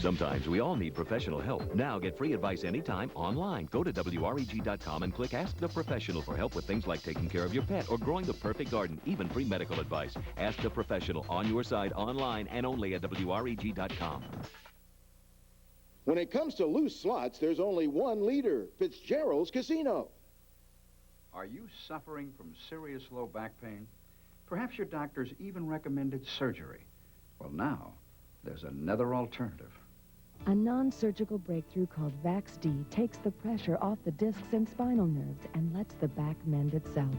Sometimes we all need professional help. Now get free advice anytime online. Go to WREG.com and click Ask the Professional for help with things like taking care of your pet or growing the perfect garden, even free medical advice. Ask the Professional on your side, online, and only at WREG.com. When it comes to loose slots, there's only one leader, Fitzgerald's Casino. Are you suffering from serious low back pain? Perhaps your doctor's even recommended surgery. Well, now, there's another alternative. A non-surgical breakthrough called VAX-D takes the pressure off the discs and spinal nerves and lets the back mend itself.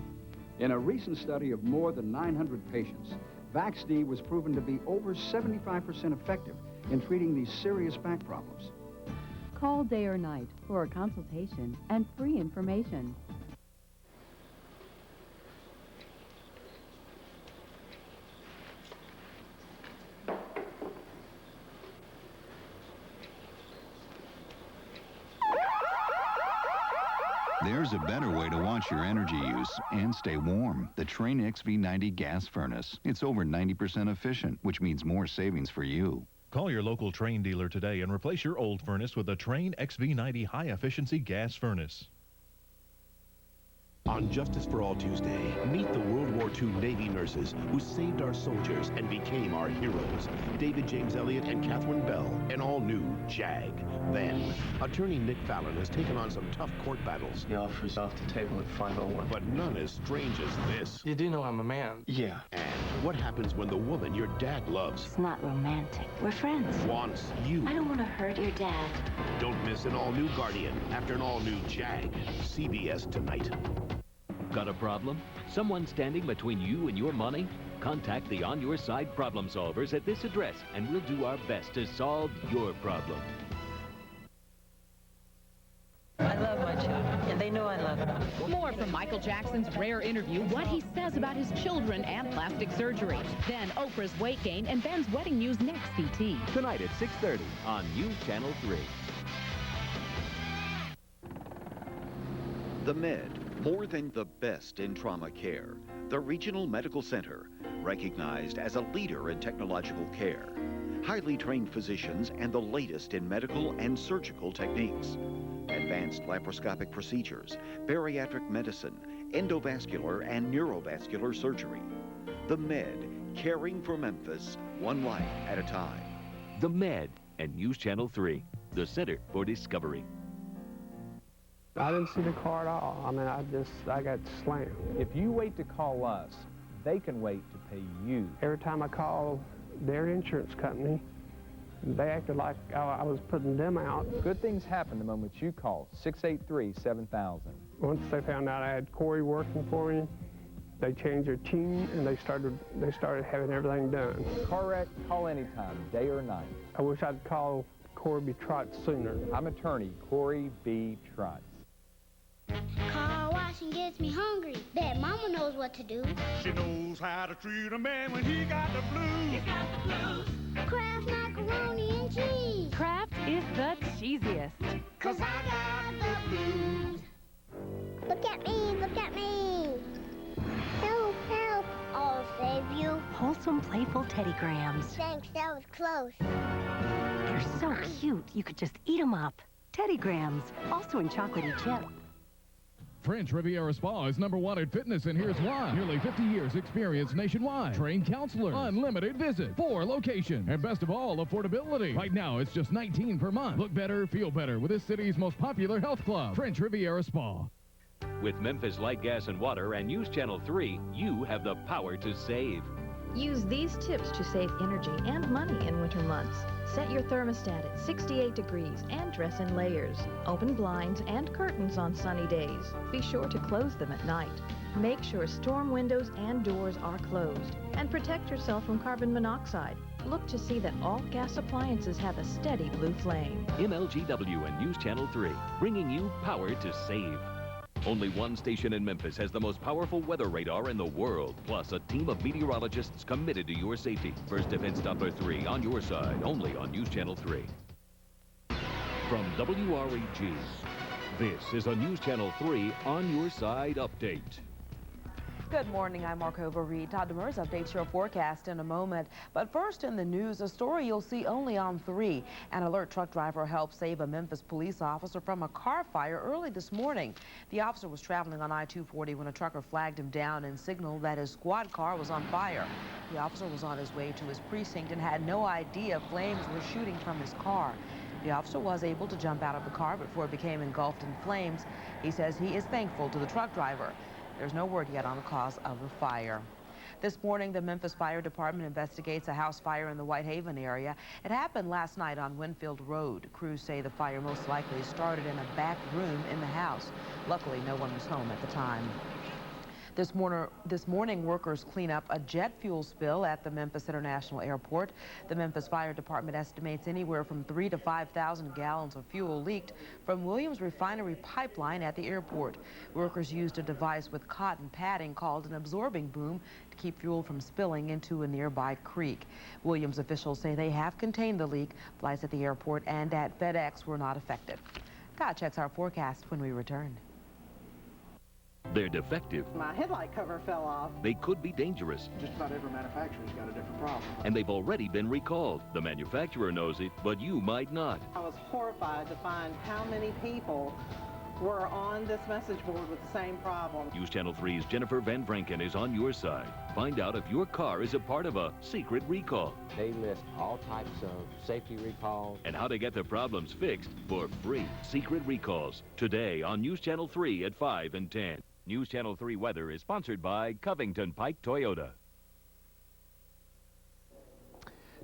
In a recent study of more than 900 patients, VAX-D was proven to be over 75% effective in treating these serious back problems. Call day or night for a consultation and free information. There's a better way to watch your energy use and stay warm. The Train XV90 gas furnace. It's over 90% efficient, which means more savings for you. Call your local Train dealer today and replace your old furnace with a Train XV90 high-efficiency gas furnace. On Justice for All Tuesday, meet the World War II Navy nurses who saved our soldiers and became our heroes. David James Elliott and Catherine Bell, an all-new JAG. Then, attorney Nick Fallon has taken on some tough court battles. The offer's off the table at 5:01. But none as strange as this. You do know I'm a man. Yeah. And what happens when the woman your dad loves It's not romantic. We're friends. wants you? I don't want to hurt your dad. Don't miss an all-new Guardian after an all-new JAG. CBS tonight. Got a problem? Someone standing between you and your money? Contact the On Your Side problem solvers at this address, and we'll do our best to solve your problem. I love my children, and they know I love them. More from Michael Jackson's rare interview, what he says about his children and plastic surgery. Then Oprah's weight gain and Ben's wedding news next, CT. Tonight at 6:30 on News Channel 3. The Med, more than the best in trauma care. The Regional Medical Center, recognized as a leader in technological care. Highly trained physicians and the latest in medical and surgical techniques. Advanced laparoscopic procedures, bariatric medicine, endovascular and neurovascular surgery. The Med, caring for Memphis, one life at a time. The Med and News Channel 3, the Center for Discovery. I didn't see the car at all. I mean, I got slammed. If you wait to call us, they can wait to pay you. Every time I called their insurance company, they acted like I was putting them out. Good things happen the moment you call 683-7000. Once they found out I had Corey working for me, they changed their team and they started having everything done. Car wreck, call anytime, day or night. I wish I'd called Corey B. Trotz sooner. I'm attorney Corey B. Trotz. Car washing gets me hungry. Bet Mama knows what to do. She knows how to treat a man when he got the blues. He got the blues. Kraft macaroni and cheese. Kraft is the cheesiest. 'Cause I got the blues. Look at me, look at me. Help, help. I'll save you. Wholesome, playful teddygrams. Thanks, that was close. They're so cute, you could just eat them up. Teddygrams, also in chocolatey chip. French Riviera Spa is #1 in fitness, and here's why. Nearly 50 years experience nationwide. Trained counselors. Unlimited visit. 4 locations. And best of all, affordability. Right now, it's just $19 per month. Look better, feel better with this city's most popular health club, French Riviera Spa. With Memphis Light Gas and Water and News Channel 3, you have the power to save. Use these tips to save energy and money in winter months. Set your thermostat at 68 degrees and dress in layers. Open blinds and curtains on sunny days. Be sure to close them at night. Make sure storm windows and doors are closed. And protect yourself from carbon monoxide. Look to see that all gas appliances have a steady blue flame. MLGW and News Channel 3, bringing you power to save. Only one station in Memphis has the most powerful weather radar in the world, plus a team of meteorologists committed to your safety. First Defense Doppler 3 on your side, only on News Channel 3. From WREG, this is a News Channel 3 On Your Side update. Good morning, I'm Markova Reed. Todd Demers updates your forecast in a moment. But first in the news, a story you'll see only on 3. An alert truck driver helped save a Memphis police officer from a car fire early this morning. The officer was traveling on I-240 when a trucker flagged him down and signaled that his squad car was on fire. The officer was on his way to his precinct and had no idea flames were shooting from his car. The officer was able to jump out of the car before it became engulfed in flames. He says he is thankful to the truck driver. There's no word yet on the cause of the fire. This morning, the Memphis Fire Department investigates a house fire in the Whitehaven area. It happened last night on Winfield Road. Crews say the fire most likely started in a back room in the house. Luckily, no one was home at the time. This morning, workers clean up a jet fuel spill at the Memphis International Airport. The Memphis Fire Department estimates anywhere from 3,000 to 5,000 gallons of fuel leaked from Williams Refinery pipeline at the airport. Workers used a device with cotton padding called an absorbing boom to keep fuel from spilling into a nearby creek. Williams officials say they have contained the leak. Flights at the airport and at FedEx were not affected. Scott checks our forecast when we return. They're defective. My headlight cover fell off. They could be dangerous. Just about every manufacturer's got a different problem. And they've already been recalled. The manufacturer knows it, but you might not. I was horrified to find how many people were on this message board with the same problem. News Channel 3's Jennifer Van Vranken is on your side. Find out if your car is a part of a secret recall. They list all types of safety recalls. And how to get the problems fixed for free. Secret recalls. Today on News Channel 3 at 5 and 10. News Channel 3 weather is sponsored by Covington Pike Toyota.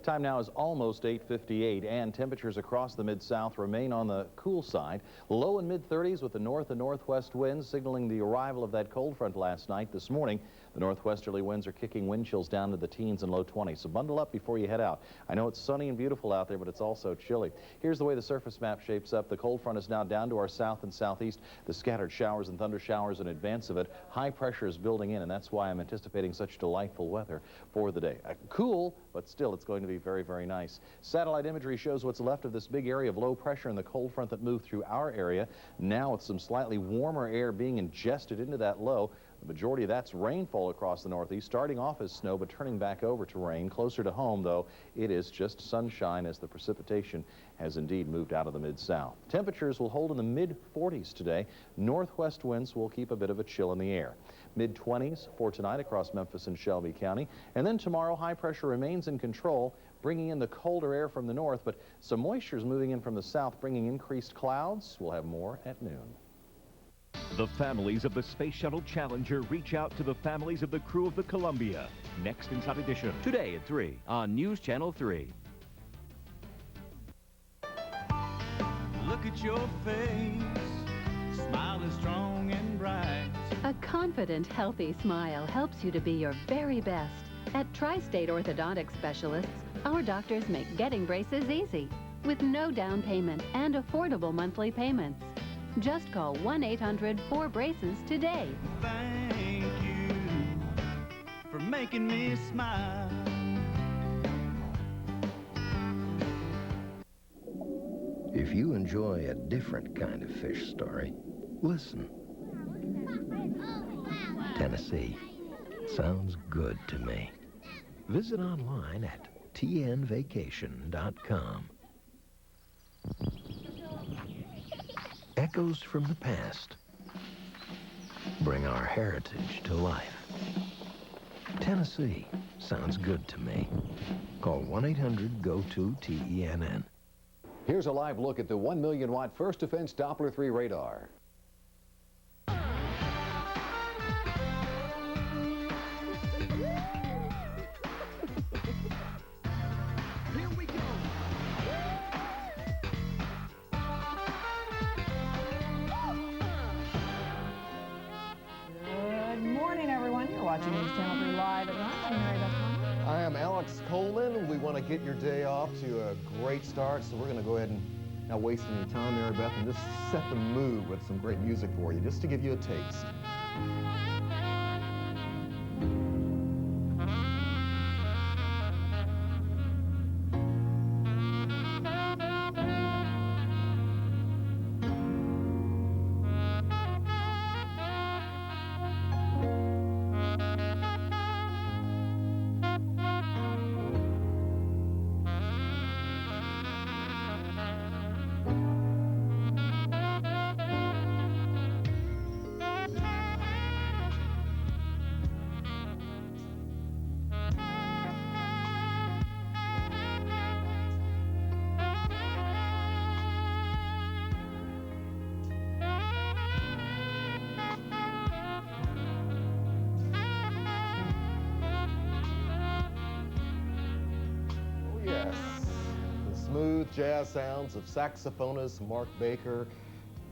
Time now is almost 8:58, and temperatures across the Mid-South remain on the cool side. Low and mid-30s with the north and northwest winds signaling the arrival of that cold front last night. This morning, the northwesterly winds are kicking wind chills down to the teens and low 20s, so bundle up before you head out. I know it's sunny and beautiful out there, but it's also chilly. Here's the way the surface map shapes up. The cold front is now down to our south and southeast. The scattered showers and thunder showers in advance of it. High pressure is building in, and that's why I'm anticipating such delightful weather for the day. Cool, but still it's going to be very, very nice. Satellite imagery shows what's left of this big area of low pressure and the cold front that moved through our area. Now with some slightly warmer air being ingested into that low. The majority of that's rainfall across the northeast, starting off as snow but turning back over to rain. Closer to home, though, it is just sunshine as the precipitation has indeed moved out of the mid-south. Temperatures will hold in the mid-40s today. Northwest winds will keep a bit of a chill in the air. Mid-20s for tonight across Memphis and Shelby County. And then tomorrow, high pressure remains in control, bringing in the colder air from the north, but some moisture is moving in from the south, bringing increased clouds. We'll have more at noon. The families of the Space Shuttle Challenger reach out to the families of the crew of the Columbia. Next Inside Edition. Today at 3 on News Channel 3. Look at your face, smiling strong and bright. A confident, healthy smile helps you to be your very best. At Tri-State Orthodontic Specialists, our doctors make getting braces easy, with no down payment and affordable monthly payments. Just call 1-800-4BRACES today. Thank you for making me smile. If you enjoy a different kind of fish story, listen. Tennessee sounds good to me. Visit online at tnvacation.com. Echoes from the past bring our heritage to life. Tennessee sounds good to me. Call 1-800-GO-TO-TENN. Here's a live look at the 1 million watt First Defense Doppler 3 radar. Watching News Channel 3 live at 9. I'm Mary Beth Conlon. I am Alex Coleman. We want to get your day off to a great start, so we're going to go ahead and not waste any time, Mary Beth, and just set the mood with some great music for you, just to give you a taste. smooth jazz sounds of saxophonist Mark Baker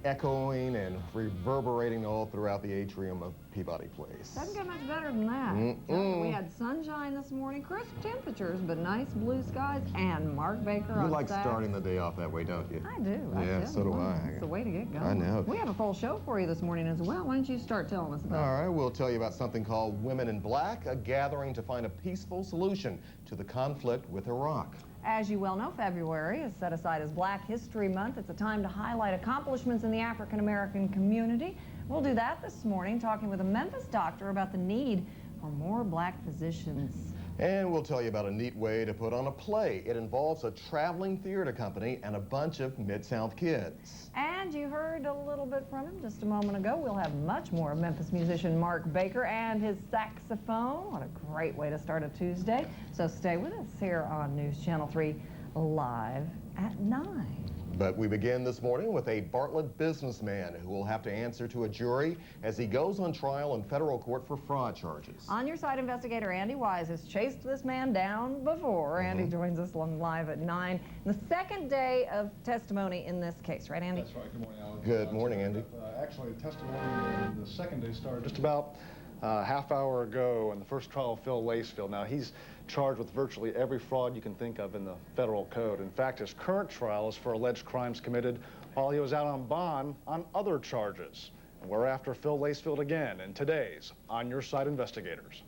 echoing and reverberating all throughout the atrium of Peabody Place. Doesn't get much better than that. We had sunshine this morning, crisp temperatures, but nice blue skies, and Mark Baker on You like sax. starting the day off that way, don't you? I do. Yeah, so do I. It's the way to get going. I know. We have a full show for you this morning as well. Why don't you start telling us about it? All right, we'll tell you about something called Women in Black, a gathering to find a peaceful solution to the conflict with Iraq. As you well know, February is set aside as Black History Month. It's a time to highlight accomplishments in the African-American community. We'll do that this morning, talking with a Memphis doctor about the need for more black physicians. And we'll tell you about a neat way to put on a play. It involves a traveling theater company and a bunch of Mid-South kids. And you heard a little bit from him just a moment ago. We'll have much more of Memphis musician Mark Baker and his saxophone. What a great way to start a Tuesday. So stay with us here on News Channel 3 live at 9. But we begin this morning with a Bartlett businessman who will have to answer to a jury as he goes on trial in federal court for fraud charges. On your side, investigator Andy Wise has chased this man down before. Andy joins us live at 9. The second day of testimony in this case, right, Andy? That's right. Good morning, Alex. Good morning, Andy. Actually, testimony in the second day started just about a half hour ago in the first trial of Phil Lacefield. Now, he's charged with virtually every fraud you can think of in the federal code. In fact, his current trial is for alleged crimes committed while he was out on bond on other charges. And we're after Phil Lacefield again in today's On Your Side Investigators.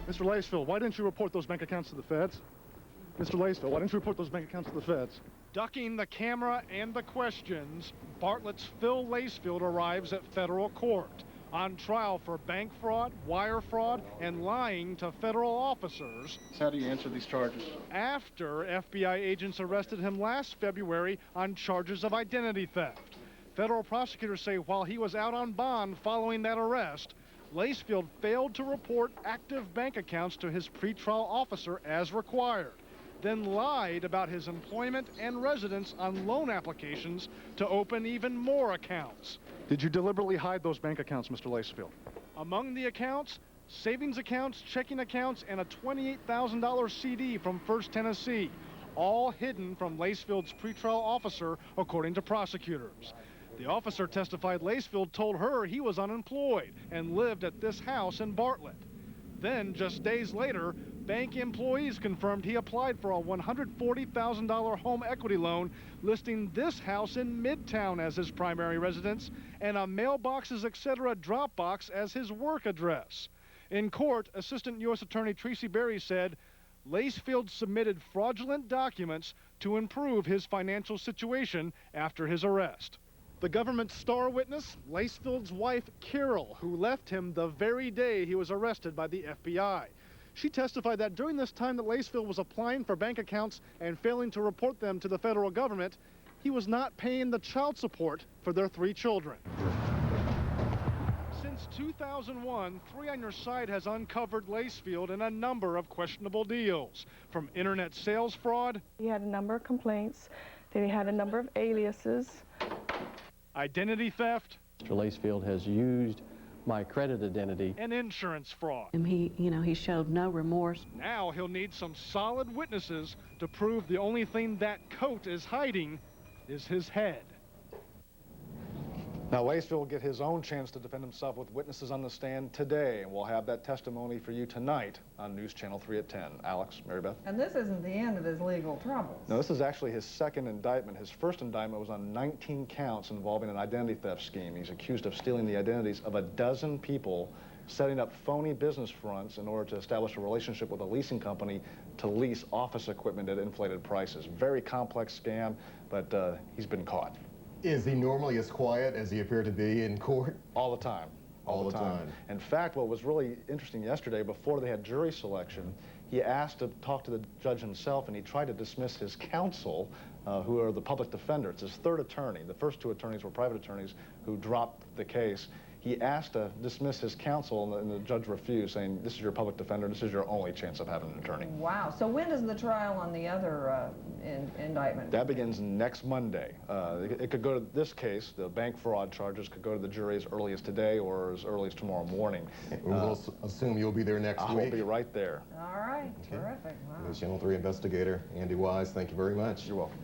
Mr. Lacefield, why didn't you report those bank accounts to the feds? Mr. Lacefield, why didn't you report those bank accounts to the feds? Ducking the camera and the questions, Bartlett's Phil Lacefield arrives at federal court on trial for bank fraud, wire fraud, and lying to federal officers. How do you answer these charges? After FBI agents arrested him last February on charges of identity theft. Federal prosecutors say while he was out on bond following that arrest, Lacefield failed to report active bank accounts to his pretrial officer as required, then lied about his employment and residence on loan applications to open even more accounts. Did you deliberately hide those bank accounts, Mr. Lacefield? Among the accounts, savings accounts, checking accounts, and a $28,000 CD from First Tennessee, all hidden from Lacefield's pretrial officer, according to prosecutors. The officer testified Lacefield told her he was unemployed and lived at this house in Bartlett. Then, just days later, bank employees confirmed he applied for a $140,000 home equity loan, listing this house in Midtown as his primary residence and a mailboxes, etc. drop box as his work address. In court, Assistant U.S. Attorney Tracy Berry said Lacefield submitted fraudulent documents to improve his financial situation after his arrest. The government's star witness, Lacefield's wife, Carol, who left him the very day he was arrested by the FBI. She testified that during this time that Lacefield was applying for bank accounts and failing to report them to the federal government, he was not paying the child support for their 3 children. Since 2001, 3 on Your Side has uncovered Lacefield in a number of questionable deals, from internet sales fraud. He had a number of complaints, that he had a number of aliases. Identity theft. Mr. Lacefield has used my credit identity. And insurance fraud. And he showed no remorse. Now he'll need some solid witnesses to prove the only thing that coat is hiding is his head. Now, Lacefield will get his own chance to defend himself with witnesses on the stand today, and we'll have that testimony for you tonight on News Channel 3 at 10. Alex, Mary Beth. And this isn't the end of his legal troubles. No, this is actually his second indictment. His first indictment was on 19 counts involving an identity theft scheme. He's accused of stealing the identities of 12 people, setting up phony business fronts in order to establish a relationship with a leasing company to lease office equipment at inflated prices. Very complex scam, but he's been caught. Is he normally as quiet as he appeared to be in court? All the time. All the time. In fact, what was really interesting yesterday, before they had jury selection, he asked to talk to the judge himself, and he tried to dismiss his counsel, who are the public defender. It's his third attorney. The first 2 attorneys were private attorneys who dropped the case. he asked to dismiss his counsel, and the judge refused, saying, this is your public defender, this is your only chance of having an attorney. Wow. So when does the trial on the other indictment? That begins next Monday. It could go to this case, the bank fraud charges could go to the jury as early as today or as early as tomorrow morning. We'll assume you'll be there next week. I'll be right there. All right. Okay. Terrific. Wow. News Channel 3 investigator Andy Wise, thank you very much. You're welcome.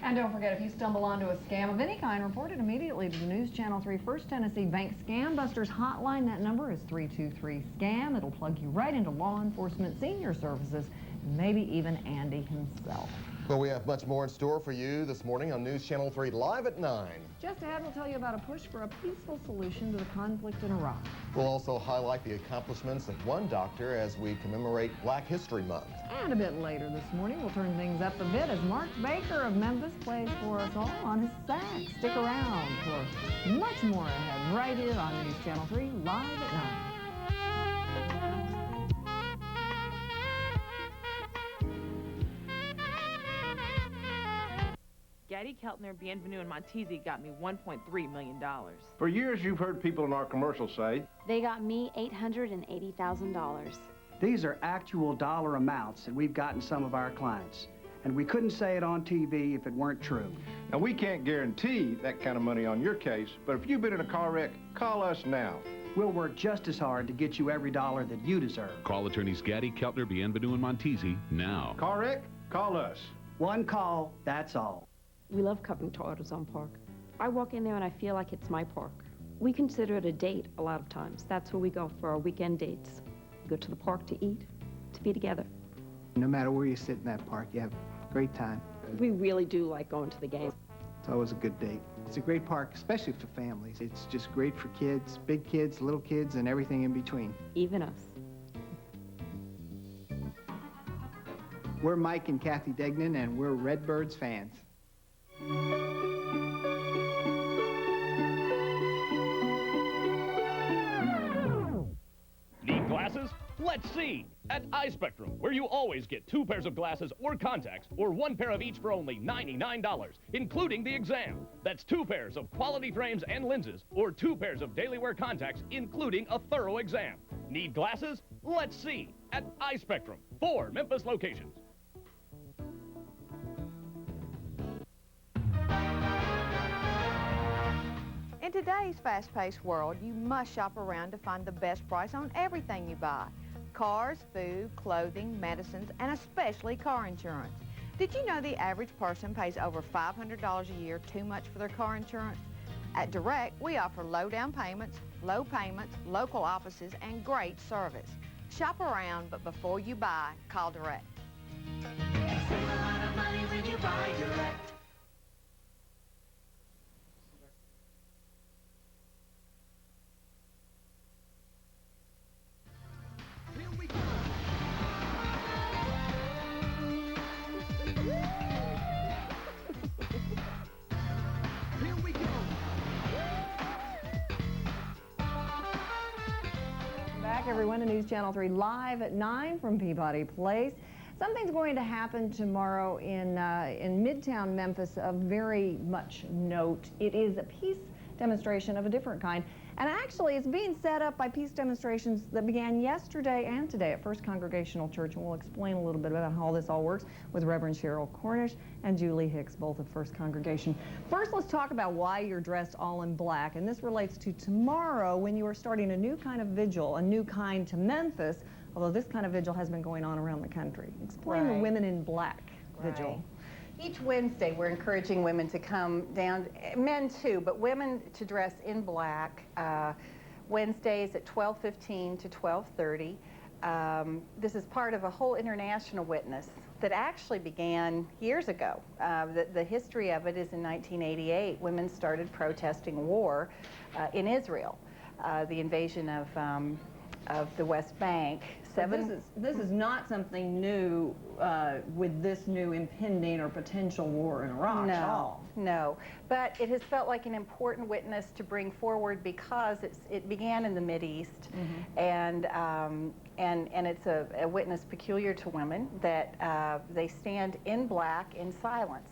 And don't forget, if you stumble onto a scam of any kind, report it immediately to the News Channel 3 First Tennessee Bank Scam Busters hotline. That number is 323-SCAM. It'll plug you right into law enforcement, senior services, and maybe even Andy himself. Well, we have much more in store for you this morning on News Channel 3 live at 9. Just ahead, we'll tell you about a push for a peaceful solution to the conflict in Iraq. We'll also highlight the accomplishments of one doctor as we commemorate Black History Month. And a bit later this morning, we'll turn things up a bit as Mark Baker of Memphis plays for us all on his sax. Stick around for much more ahead right here on News Channel 3 live at 9. Gaddy Keltner, Bienvenue, and Montesi got me $1.3 million. For years, you've heard people in our commercials say, they got me $880,000. These are actual dollar amounts that we've gotten some of our clients. And we couldn't say it on TV if it weren't true. Now, we can't guarantee that kind of money on your case, but if you've been in a car wreck, call us now. We'll work just as hard to get you every dollar that you deserve. Call attorneys Gaddy, Keltner, Bienvenue, and Montesi now. Car wreck? Call us. One call, that's all. We love coming to AutoZone Park. I walk in there and I feel like it's my park. We consider it a date a lot of times. That's where we go for our weekend dates. We go to the park to eat, to be together. No matter where you sit in that park, you have a great time. We really do like going to the game. It's always a good date. It's a great park, especially for families. It's just great for kids, big kids, little kids, and everything in between. Even us. We're Mike and Kathy Degnan, and we're Redbirds fans. Need glasses? Let's see! At Eye Spectrum, where you always get 2 pairs of glasses or contacts, or 1 pair of each for only $99, including the exam. That's 2 pairs of quality frames and lenses, or 2 pairs of daily wear contacts, including a thorough exam. Need glasses? Let's see! At Eye Spectrum, 4 Memphis locations. In today's fast-paced world, you must shop around to find the best price on everything you buy. Cars, food, clothing, medicines, and especially car insurance. Did you know the average person pays over $500 a year too much for their car insurance? At Direct, we offer low down payments, low payments, local offices, and great service. Shop around, but before you buy, call Direct. Save a lot of money when you buy Direct. Everyone to News Channel 3 live at 9 from Peabody Place. Something's going to happen tomorrow in Midtown Memphis of very much note. It is a peace demonstration of a different kind, and actually it's being set up by peace demonstrations that began yesterday and today at First Congregational Church, and we'll explain a little bit about how this all works with Reverend Cheryl Cornish and Julie Hicks, both of First Congregation. First, let's talk about why you're dressed all in black, and this relates to tomorrow when you are starting a new kind of vigil, a new kind to Memphis, although this kind of vigil has been going on around the country. Explain the Women in Black vigil. Each Wednesday, we're encouraging women to come down, men too, but women to dress in black. Wednesdays at 12:15 to 12:30. This is part of a whole international witness that actually began years ago. The history of it is in 1988. Women started protesting war in Israel, the invasion of the West Bank. This is not something new with this new impending or potential war in Iraq at all. No, but it has felt like an important witness to bring forward because it began in the Mideast, and it's a witness peculiar to women that they stand in black in silence.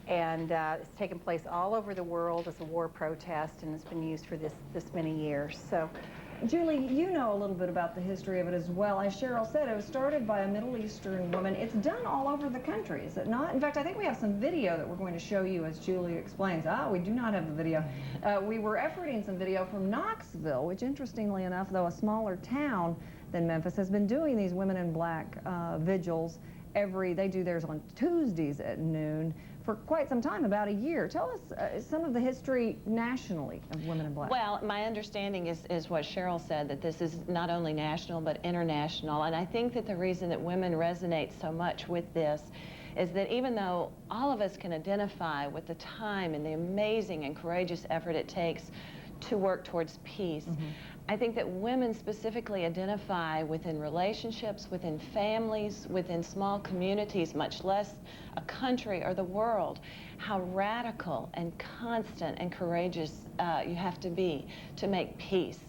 And it's taken place all over the world as a war protest, and it's been used for this many years. So, Julie, you know a little bit about the history of it as well. As Cheryl said, it was started by a Middle Eastern woman. It's done all over the country, is it not? In fact, I think we have some video that we're going to show you as Julie explains. We do not have the video. We were efforting some video from Knoxville, which interestingly enough, though a smaller town than Memphis, has been doing these Women in Black vigils they do theirs on Tuesdays at noon for quite some time, about a year. Tell us some of the history nationally of Women in Black. Well, my understanding is what Cheryl said, that this is not only national but international. And I think that the reason that women resonate so much with this is that even though all of us can identify with the time and the amazing and courageous effort it takes to work towards peace, I think that women specifically identify within relationships, within families, within small communities, much less a country or the world, how radical and constant and courageous you have to be to make peace.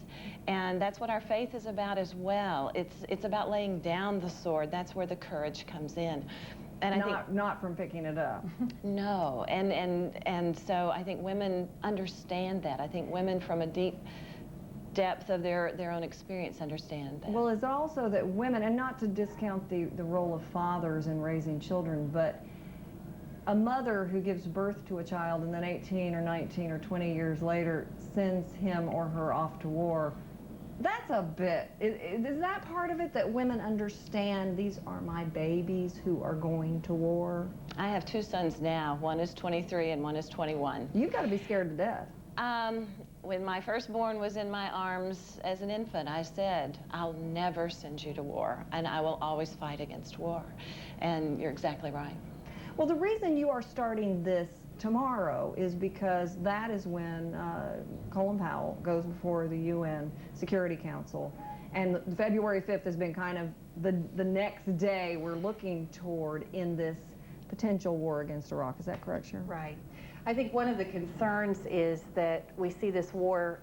And that's what our faith is about as well. It's about laying down the sword. That's where the courage comes in. And not from picking it up. No, and so I think women understand that. I think women from a deep depth of their own experience understand that. Well, it's also that women, and not to discount the role of fathers in raising children, but a mother who gives birth to a child and then 18 or 19 or 20 years later sends him or her off to war, that's a bit, is that part of it, that women understand these are my babies who are going to war? I have two sons now. One is 23 and one is 21. You've got to be scared to death. When my firstborn was in my arms as an infant, I said, I'll never send you to war, and I will always fight against war. And you're exactly right. Well, the reason you are starting this tomorrow is because that is when Colin Powell goes before the UN Security Council, and February 5th has been kind of the next day we're looking toward in this potential war against Iraq. Is that correct, Sharon? Right. I think one of the concerns is that we see this war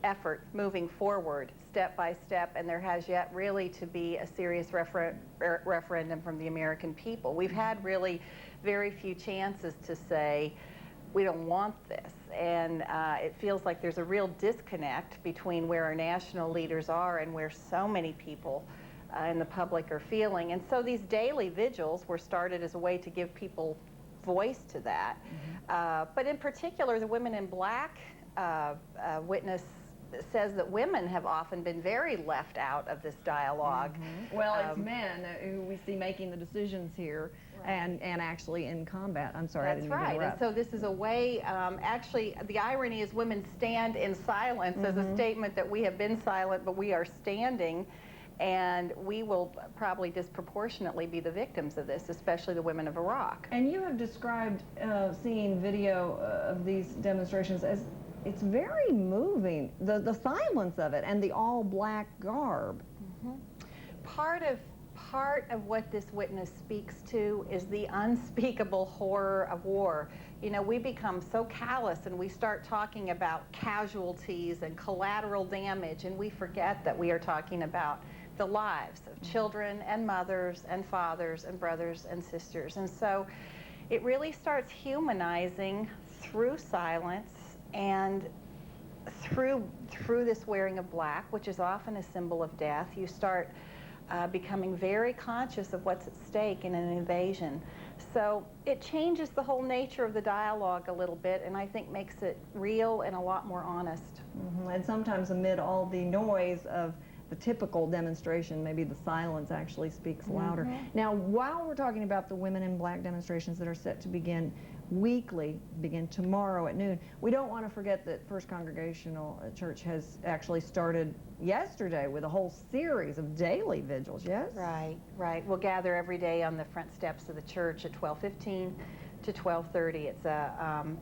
effort moving forward step by step, and there has yet really to be a serious referendum from the American people. We've had really very few chances to say, we don't want this. And it feels like there's a real disconnect between where our national leaders are and where so many people in the public are feeling. And so these daily vigils were started as a way to give people voice to that. But in particular, the Women in Black witness says that women have often been very left out of this dialogue. Well, it's men who we see making the decisions here, and actually in combat. I'm sorry, I didn't mean to interrupt. And so this is a way, actually, the irony is women stand in silence as a statement that we have been silent, but we are standing. And we will probably disproportionately be the victims of this, especially the women of Iraq. And you have described seeing video of these demonstrations as it's very moving, the silence of it and the all-black garb. Part of what this witness speaks to is the unspeakable horror of war. You know, we become so callous and we start talking about casualties and collateral damage, and we forget that we are talking about the lives of children and mothers and fathers and brothers and sisters. And so it really starts humanizing through silence and through this wearing of black, which is often a symbol of death. You start becoming very conscious of what's at stake in an invasion. So it changes the whole nature of the dialogue a little bit, and I think makes it real and a lot more honest. And sometimes amid all the noise of the typical demonstration, maybe the silence actually speaks louder. Now, while we're talking about the Women in Black demonstrations that are set to begin begin tomorrow at noon, we don't want to forget that First Congregational Church has actually started yesterday with a whole series of daily vigils, yes? Right, right. We'll gather every day on the front steps of the church at 12:15 to 12:30. It's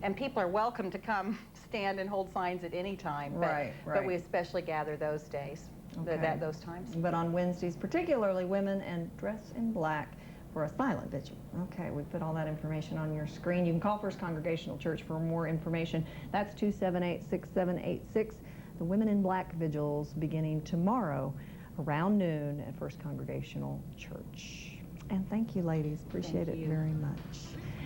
and people are welcome to come stand and hold signs at any time, but we especially gather those days. Those times. But on Wednesdays, particularly women and dress in black for a silent vigil. Okay, we put all that information on your screen. You can call First Congregational Church for more information. That's 278-6786. The Women in Black vigils beginning tomorrow around noon at First Congregational Church. And thank you, ladies. Appreciate it very much.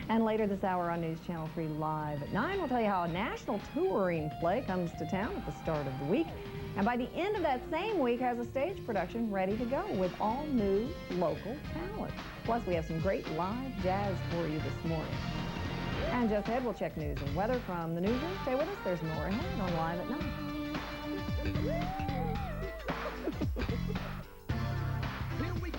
And later this hour on News Channel 3 Live at 9, we'll tell you how a national touring play comes to town at the start of the week. And by the end of that same week, has a stage production ready to go with all new local talent. Plus, we have some great live jazz for you this morning. And just ahead, we'll check news and weather from the newsroom. Stay with us. There's more ahead on Live at 9. Here we go.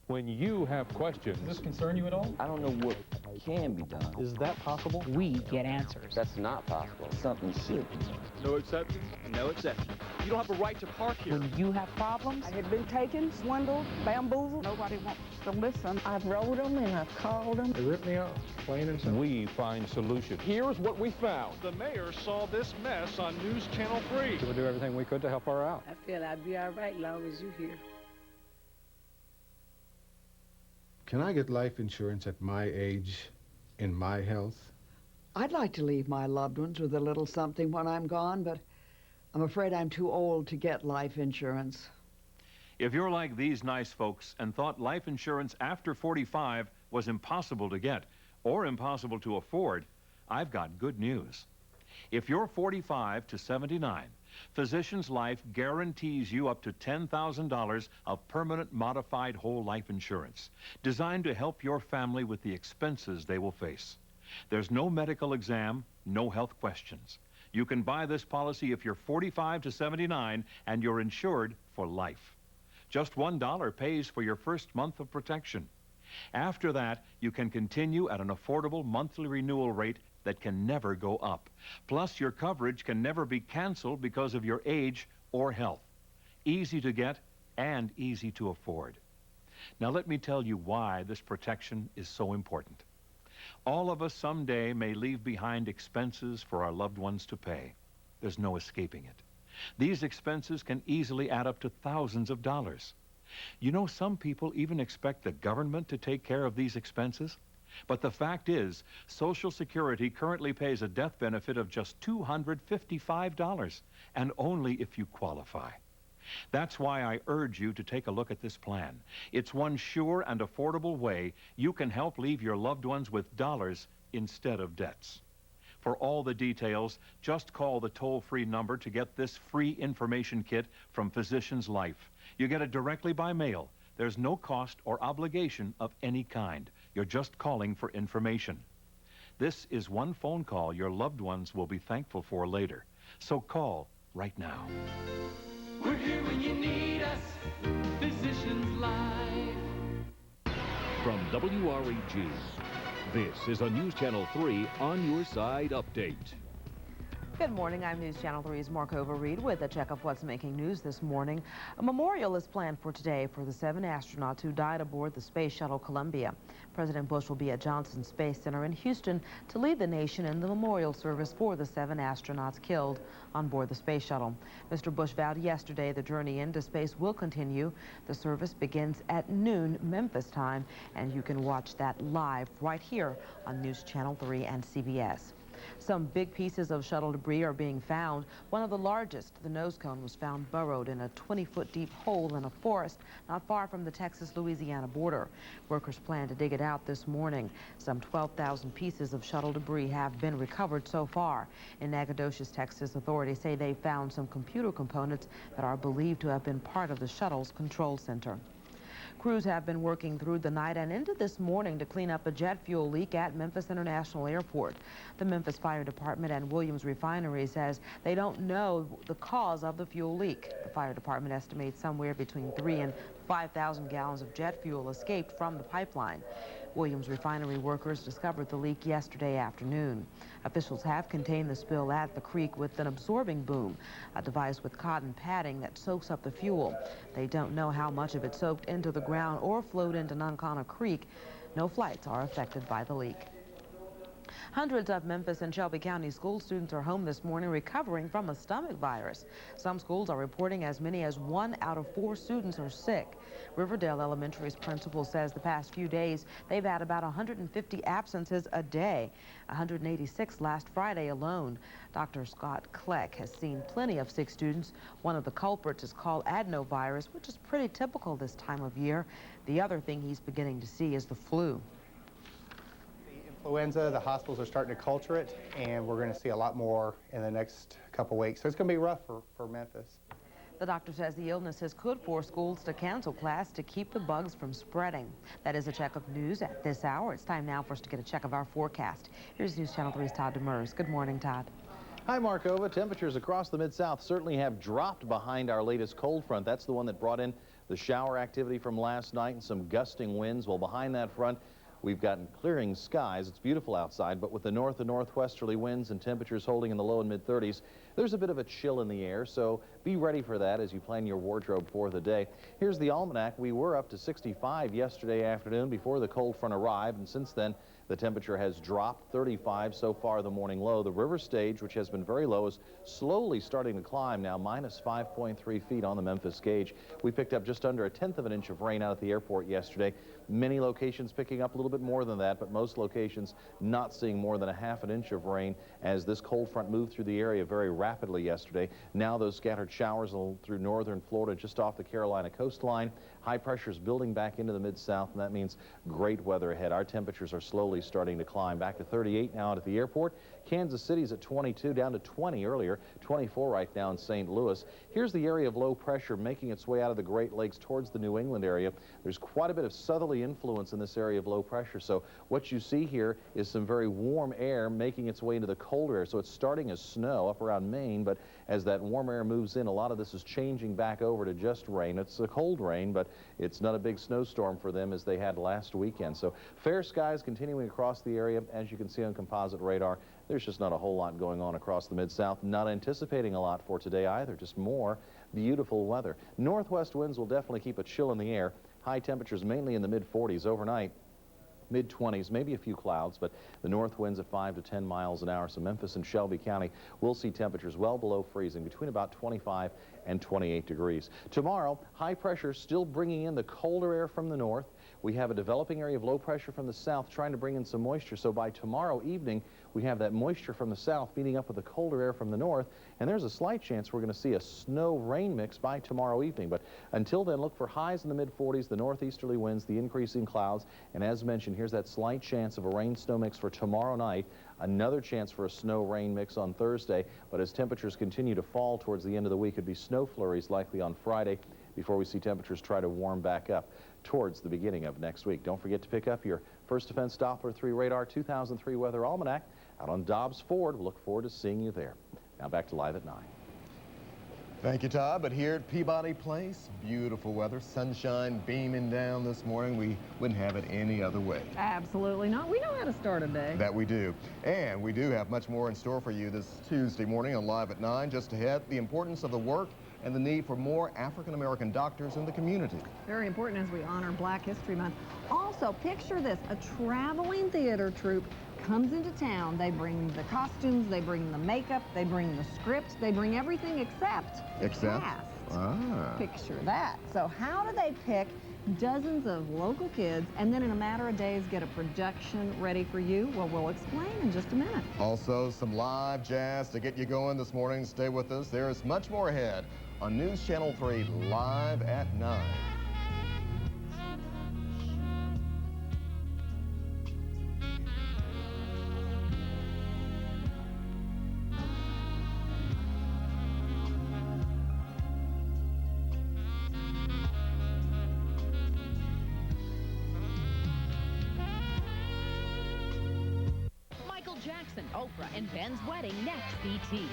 When you have questions... Does this concern you at all? I don't know what can be done. Is that possible? We get answers. That's not possible. Something should be done. No exceptions? No exceptions. You don't have a right to park here. When you have problems, I have been taken, swindled, bamboozled. Nobody wants to listen. I've wrote them and I've called them. They ripped me off, plain and simple. We find solutions. Here's what we found. The mayor saw this mess on News Channel 3. We'll do everything we could to help her out. I feel I'd be all right as long as you're here. Can I get life insurance at my age, in my health? I'd like to leave my loved ones with a little something when I'm gone, but I'm afraid I'm too old to get life insurance. If you're like these nice folks and thought life insurance after 45 was impossible to get or impossible to afford, I've got good news. If you're 45 to 79, Physicians Life guarantees you up to $10,000 of permanent modified whole life insurance, designed to help your family with the expenses they will face. There's no medical exam, no health questions. You can buy this policy if you're 45 to 79 and you're insured for life. Just $1 pays for your first month of protection. After that, you can continue at an affordable monthly renewal rate that can never go up. Plus, your coverage can never be canceled because of your age or health. Easy to get and easy to afford. Now, let me tell you why this protection is so important. All of us someday may leave behind expenses for our loved ones to pay. There's no escaping it. These expenses can easily add up to thousands of dollars. You know, some people even expect the government to take care of these expenses. But the fact is, Social Security currently pays a death benefit of just $255, and only if you qualify. That's why I urge you to take a look at this plan. It's one sure and affordable way you can help leave your loved ones with dollars instead of debts. For all the details, just call the toll-free number to get this free information kit from Physicians Life. You get it directly by mail. There's no cost or obligation of any kind. You're just calling for information. This is one phone call your loved ones will be thankful for later. So call right now. We're here when you need us. Physicians Life. From WREG, this is a News Channel 3 On Your Side update. Good morning. I'm News Channel 3's Markova Reed with a check of what's making news this morning. A memorial is planned for today for the 7 astronauts who died aboard the Space Shuttle Columbia. President Bush will be at Johnson Space Center in Houston to lead the nation in the memorial service for the 7 astronauts killed on board the Space Shuttle. Mr. Bush vowed yesterday the journey into space will continue. The service begins at noon Memphis time, and you can watch that live right here on News Channel 3 and CBS. Some big pieces of shuttle debris are being found. One of the largest, the nose cone, was found burrowed in a 20-foot deep hole in a forest not far from the Texas-Louisiana border. Workers plan to dig it out this morning. Some 12,000 pieces of shuttle debris have been recovered so far. In Nacogdoches, Texas, authorities say they found some computer components that are believed to have been part of the shuttle's control center. Crews have been working through the night and into this morning to clean up a jet fuel leak at Memphis International Airport. The Memphis Fire Department and Williams Refinery says they don't know the cause of the fuel leak. The fire department estimates somewhere between 3,000 and 5,000 gallons of jet fuel escaped from the pipeline. Williams Refinery workers discovered the leak yesterday afternoon. Officials have contained the spill at the creek with an absorbing boom, a device with cotton padding that soaks up the fuel. They don't know how much of it soaked into the ground or flowed into Nankana Creek. No flights are affected by the leak. Hundreds of Memphis and Shelby County school students are home this morning recovering from a stomach virus. Some schools are reporting as many as 1 out of 4 students are sick. Riverdale Elementary's principal says the past few days they've had about 150 absences a day, 186 last Friday alone. Dr. Scott Kleck has seen plenty of sick students. One of the culprits is called adenovirus, which is pretty typical this time of year. The other thing he's beginning to see is the flu. Influenza, the hospitals are starting to culture it, and we're going to see a lot more in the next couple weeks. So it's going to be rough for Memphis. The doctor says the illnesses could force schools to cancel class to keep the bugs from spreading. That is a check of news at this hour. It's time now for us to get a check of our forecast. Here's News Channel 3's Todd Demers. Good morning, Todd. Hi, Markova. Temperatures across the Mid-South certainly have dropped behind our latest cold front. That's the one that brought in the shower activity from last night and some gusting winds. Well, behind that front, we've gotten clearing skies. It's beautiful outside, but with the north and northwesterly winds and temperatures holding in the low and mid-30s, there's a bit of a chill in the air, so be ready for that as you plan your wardrobe for the day. Here's the almanac. We were up to 65 yesterday afternoon before the cold front arrived, and since then, the temperature has dropped 35 so far the morning low. The river stage, which has been very low, is slowly starting to climb now, minus 5.3 feet on the Memphis gauge. We picked up just under 1/10 of an inch of rain out at the airport yesterday. Many locations picking up a little bit more than that, but most locations not seeing more than 1/2 an inch of rain as this cold front moved through the area very rapidly yesterday. Now those scattered showers through northern Florida just off the Carolina coastline. High pressure is building back into the Mid-South, and that means great weather ahead. Our temperatures are slowly starting to climb back to 38 now out at the airport. Kansas City's at 22, down to 20 earlier, 24 right now in St. Louis. Here's the area of low pressure making its way out of the Great Lakes towards the New England area. There's quite a bit of southerly influence in this area of low pressure, so what you see here is some very warm air making its way into the colder air. So it's starting as snow up around Maine, but as that warm air moves in, a lot of this is changing back over to just rain. It's a cold rain, but it's not a big snowstorm for them as they had last weekend. So fair skies continuing across the area. As you can see on composite radar, there's just not a whole lot going on across the Mid-South. Not anticipating a lot for today either, just more beautiful weather. Northwest winds will definitely keep a chill in the air. High temperatures mainly in the mid-40s overnight. Mid-20s, maybe a few clouds, but the north winds at 5 to 10 miles an hour. So Memphis and Shelby County will see temperatures well below freezing, between about 25 and 28 degrees. Tomorrow, high pressure still bringing in the colder air from the north. We have a developing area of low pressure from the south trying to bring in some moisture. So by tomorrow evening, we have that moisture from the south meeting up with the colder air from the north, and there's a slight chance we're going to see a snow-rain mix by tomorrow evening. But until then, look for highs in the mid-40s, the northeasterly winds, the increasing clouds, and as mentioned, here's that slight chance of a rain-snow mix for tomorrow night. Another chance for a snow-rain mix on Thursday, but as temperatures continue to fall towards the end of the week, it'd be snow flurries likely on Friday before we see temperatures try to warm back up towards the beginning of next week. Don't forget to pick up your First Defense Doppler 3 Radar 2003 Weather Almanac out on Dobbs Ford. We'll look forward to seeing you there. Now back to Live at 9. Thank you, Todd. But here at Peabody Place, beautiful weather, sunshine beaming down this morning. We wouldn't have it any other way. Absolutely not. We know how to start a day. That we do. And we do have much more in store for you this Tuesday morning on Live at 9. Just ahead, the importance of the work and the need for more African-American doctors in the community. Very important as we honor Black History Month. Also, picture this, a traveling theater troupe comes into town. They bring the costumes, they bring the makeup, they bring the script, they bring everything except cast. Picture that. So how do they pick dozens of local kids and then in a matter of days get a production ready for you? Well, we'll explain in just a minute. Also, some live jazz to get you going this morning. Stay with us. There is much more ahead on News Channel 3 Live at 9. Jackson, Oprah, and Ben's wedding next, BT.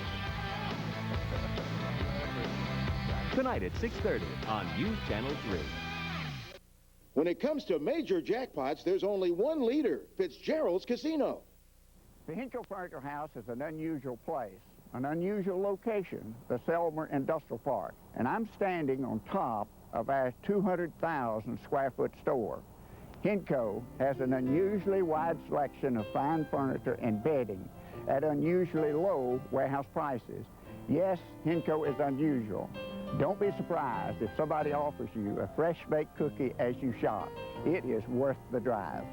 Tonight at 6:30 on News Channel 3. When it comes to major jackpots, there's only one leader, Fitzgerald's Casino. The Hinchell Furniture House is an unusual place, an unusual location, the Selmer Industrial Park. And I'm standing on top of our 200,000 square foot store. Hinco has an unusually wide selection of fine furniture and bedding at unusually low warehouse prices. Yes, Hinco is unusual. Don't be surprised if somebody offers you a fresh baked cookie as you shop. It is worth the drive.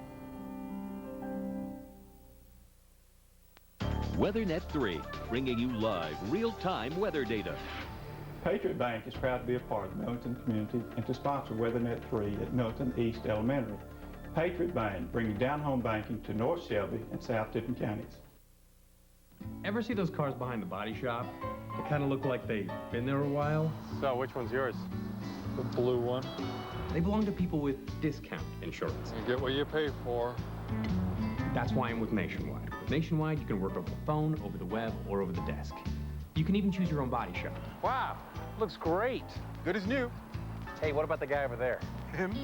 WeatherNet 3, bringing you live, real-time weather data. Patriot Bank is proud to be a part of the Milton community and to sponsor WeatherNet 3 at Milton East Elementary. Patriot Bank, bringing down-home banking to North Shelby and South Tippin counties. Ever see those cars behind the body shop? They kind of look like they've been there a while. So, which one's yours? The blue one. They belong to people with discount insurance. You get what you pay for. That's why I'm with Nationwide. With Nationwide, you can work over the phone, over the web, or over the desk. You can even choose your own body shop. Wow, looks great. Good as new. Hey, what about the guy over there? Him?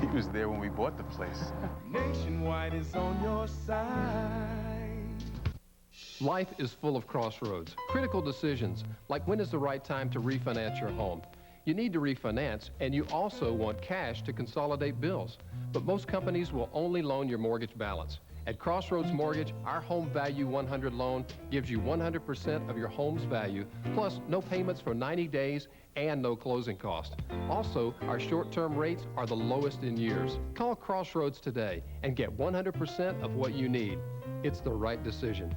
He was there when we bought the place. Nationwide is on your side. Life is full of crossroads, critical decisions, like when is the right time to refinance your home. You need to refinance, and you also want cash to consolidate bills. But most companies will only loan your mortgage balance. At Crossroads Mortgage, our Home Value 100 loan gives you 100% of your home's value, plus no payments for 90 days and no closing cost. Also, our short-term rates are the lowest in years. Call Crossroads today and get 100% of what you need. It's the right decision.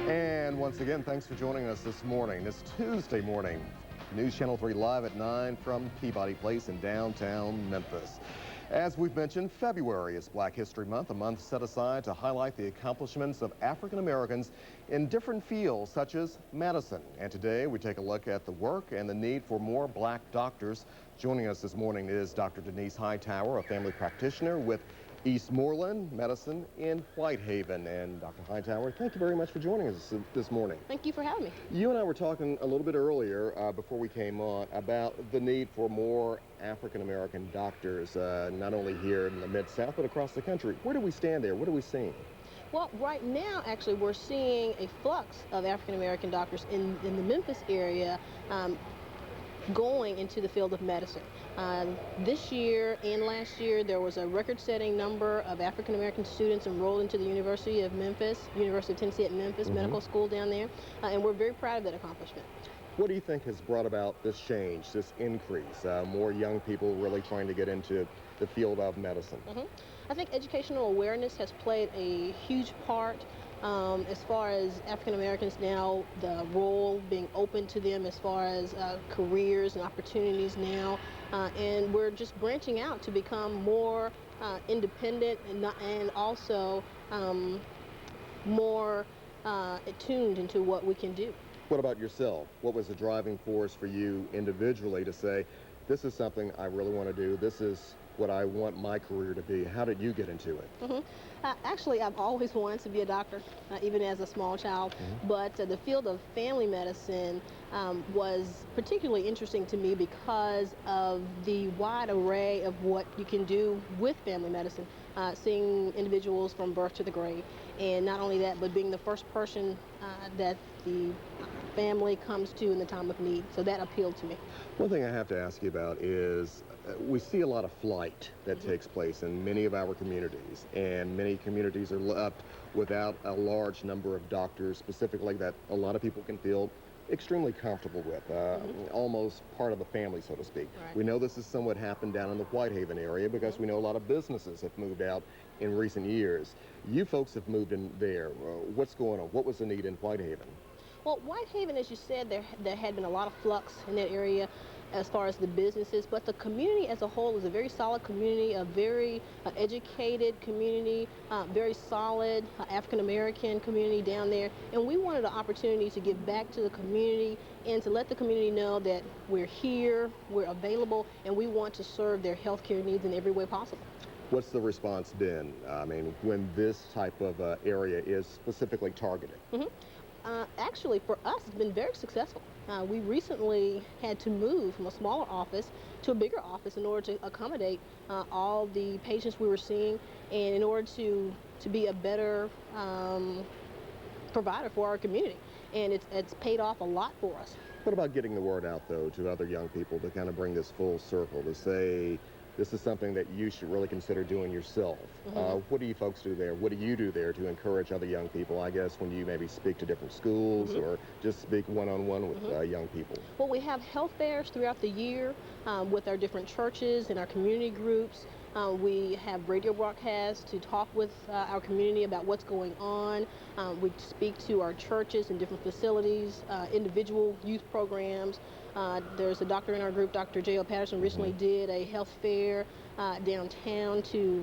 And once again, thanks for joining us this morning, this Tuesday morning. News Channel 3 live at 9 from Peabody Place in downtown Memphis. As we've mentioned, February is Black History Month, a month set aside to highlight the accomplishments of African Americans in different fields such as medicine. And today we take a look at the work and the need for more black doctors. Joining us this morning is Dr. Denise Hightower, a family practitioner with Eastmoreland Medicine in Whitehaven. And Dr. Hightower, thank you very much for joining us this morning. Thank you for having me. You and I were talking a little bit earlier before we came on about the need for more African-American doctors, not only here in the Mid-South, but across the country. Where do we stand there? What are we seeing? Well, right now, actually, we're seeing a flux of African-American doctors in the Memphis area going into the field of medicine. This year and last year, there was a record-setting number of African-American students enrolled into the University of Memphis, University of Tennessee at Memphis Medical School down there, and we're very proud of that accomplishment. What do you think has brought about this change, this increase, more young people really trying to get into the field of medicine? I think educational awareness has played a huge part. As far as African Americans now, the role being open to them as far as careers and opportunities now, and we're just branching out to become more independent and also more attuned into what we can do. What about yourself? What was the driving force for you individually to say, this is something I really want to do, this is what I want my career to be? How did you get into it? Actually, I've always wanted to be a doctor, even as a small child, but the field of family medicine was particularly interesting to me because of the wide array of what you can do with family medicine, seeing individuals from birth to the grave. And not only that, but being the first person that the family comes to in the time of need. So that appealed to me. One thing I have to ask you about is we see a lot of flight that takes place in many of our communities, and many communities are left without a large number of doctors specifically that a lot of people can feel extremely comfortable with, almost part of the family, so to speak. Right. We know this has somewhat happened down in the Whitehaven area because we know a lot of businesses have moved out in recent years. You folks have moved in there. What's going on? What was the need in Whitehaven? Well, Whitehaven, as you said, there had been a lot of flux in that area as far as the businesses, but the community as a whole is a very solid community, a very educated community, very solid African-American community down there, and we wanted an opportunity to give back to the community and to let the community know that we're here, we're available, and we want to serve their health care needs in every way possible. What's the response been, I mean, when this type of area is specifically targeted? Actually, for us, it's been very successful. We recently had to move from a smaller office to a bigger office in order to accommodate all the patients we were seeing, and in order to be a better provider for our community, and it's paid off a lot for us. What about getting the word out, though, to other young people to kind of bring this full circle, to say this is something that you should really consider doing yourself? What do you folks do there? What do you do there to encourage other young people, I guess, when you maybe speak to different schools or just speak one-on-one with young people? Well, we have health fairs throughout the year with our different churches and our community groups. We have radio broadcasts to talk with our community about what's going on. We speak to our churches and different facilities, individual youth programs. There's a doctor in our group, Dr. J.O. Patterson, recently did a health fair downtown to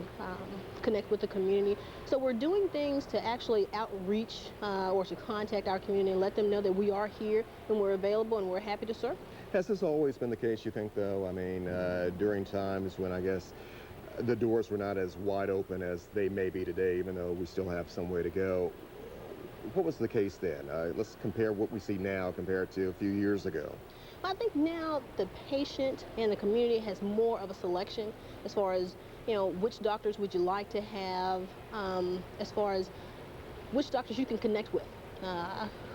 connect with the community. So we're doing things to actually outreach or to contact our community and let them know that we are here and we're available and we're happy to serve. Has this always been the case, you think, though? I mean, during times when I guess the doors were not as wide open as they may be today, even though we still have some way to go. What was the case then? Let's compare what we see now compared to a few years ago. I think now the patient and the community has more of a selection as far as, you know, which doctors would you like to have, as far as which doctors you can connect with,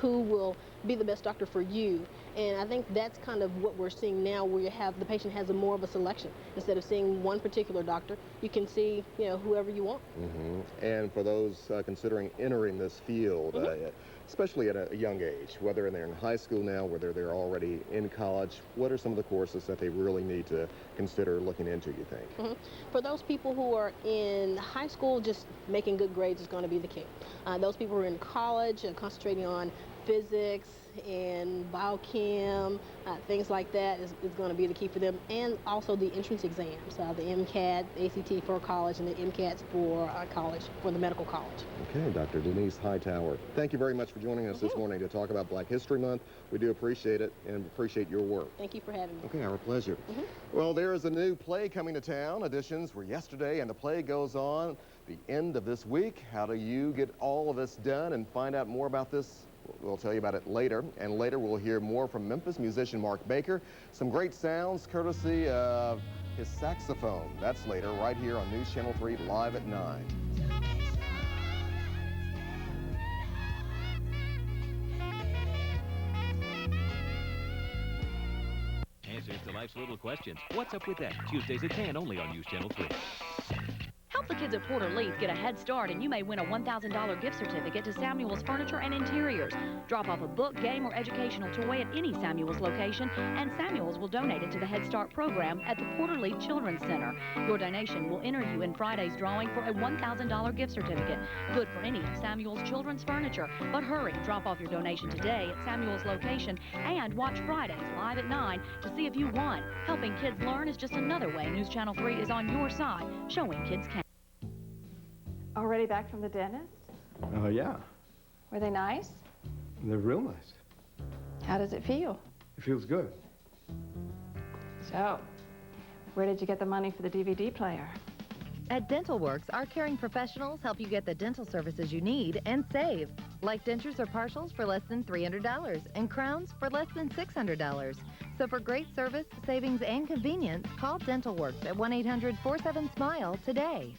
who will be the best doctor for you. And I think that's kind of what we're seeing now, where you have the patient has more of a selection. Instead of seeing one particular doctor, you can see, you know, whoever you want. And for those considering entering this field, especially at a young age, whether they're in high school now, whether they're already in college, what are some of the courses that they really need to consider looking into, you think? For those people who are in high school, just making good grades is going to be the key. Those people who are in college and concentrating on physics and biochem, things like that is going to be the key for them, and also the entrance exams, the MCAT, the ACT for college, and the MCATs for college, for the medical college. Okay, Dr. Denise Hightower, thank you very much for joining us this morning to talk about Black History Month. We do appreciate it and appreciate your work. Thank you for having me. Okay, our pleasure. Well, there is a new play coming to town. Auditions were yesterday, and the play goes on the end of this week. How do you get all of this done and find out more about this? We'll tell you about it later, and later we'll hear more from Memphis musician Mark Baker. Some great sounds courtesy of his saxophone. That's later, right here on News Channel 3, live at 9. Answers to life's little questions. What's up with that? Tuesdays at 10, only on News Channel 3. Help the kids at Porter Leaf get a head start, and you may win a $1,000 gift certificate to Samuel's Furniture and Interiors. Drop off a book, game, or educational toy at any Samuel's location, and Samuel's will donate it to the Head Start program at the Porter Leaf Children's Center. Your donation will enter you in Friday's drawing for a $1,000 gift certificate, good for any of Samuel's children's furniture. But hurry, drop off your donation today at Samuel's location, and watch Fridays live at 9 to see if you won. Helping kids learn is just another way News Channel 3 is on your side, showing kids can. Already back from the dentist? Yeah. Were they nice? They're real nice. How does it feel? It feels good. So, where did you get the money for the DVD player? At Dental Works, our caring professionals help you get the dental services you need and save. Like dentures or partials for less than $300 and crowns for less than $600. So for great service, savings, and convenience, call Dental Works at 1-800-47-SMILE today.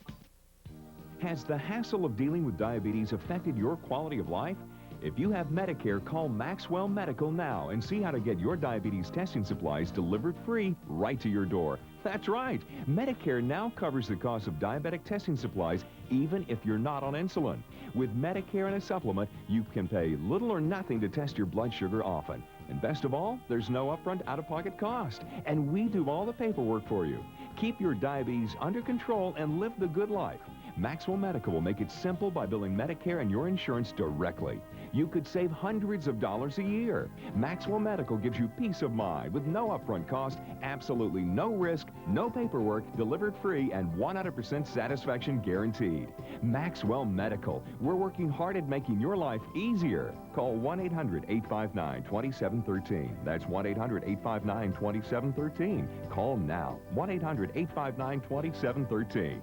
Has the hassle of dealing with diabetes affected your quality of life? If you have Medicare, call Maxwell Medical now and see how to get your diabetes testing supplies delivered free right to your door. That's right. Medicare now covers the cost of diabetic testing supplies even if you're not on insulin. With Medicare and a supplement, you can pay little or nothing to test your blood sugar often. And best of all, there's no upfront out-of-pocket cost. And we do all the paperwork for you. Keep your diabetes under control and live the good life. Maxwell Medical will make it simple by billing Medicare and your insurance directly. You could save hundreds of dollars a year. Maxwell Medical gives you peace of mind with no upfront cost, absolutely no risk, no paperwork, delivered free, and 100% satisfaction guaranteed. Maxwell Medical. We're working hard at making your life easier. Call 1-800-859-2713. That's 1-800-859-2713. Call now. 1-800-859-2713.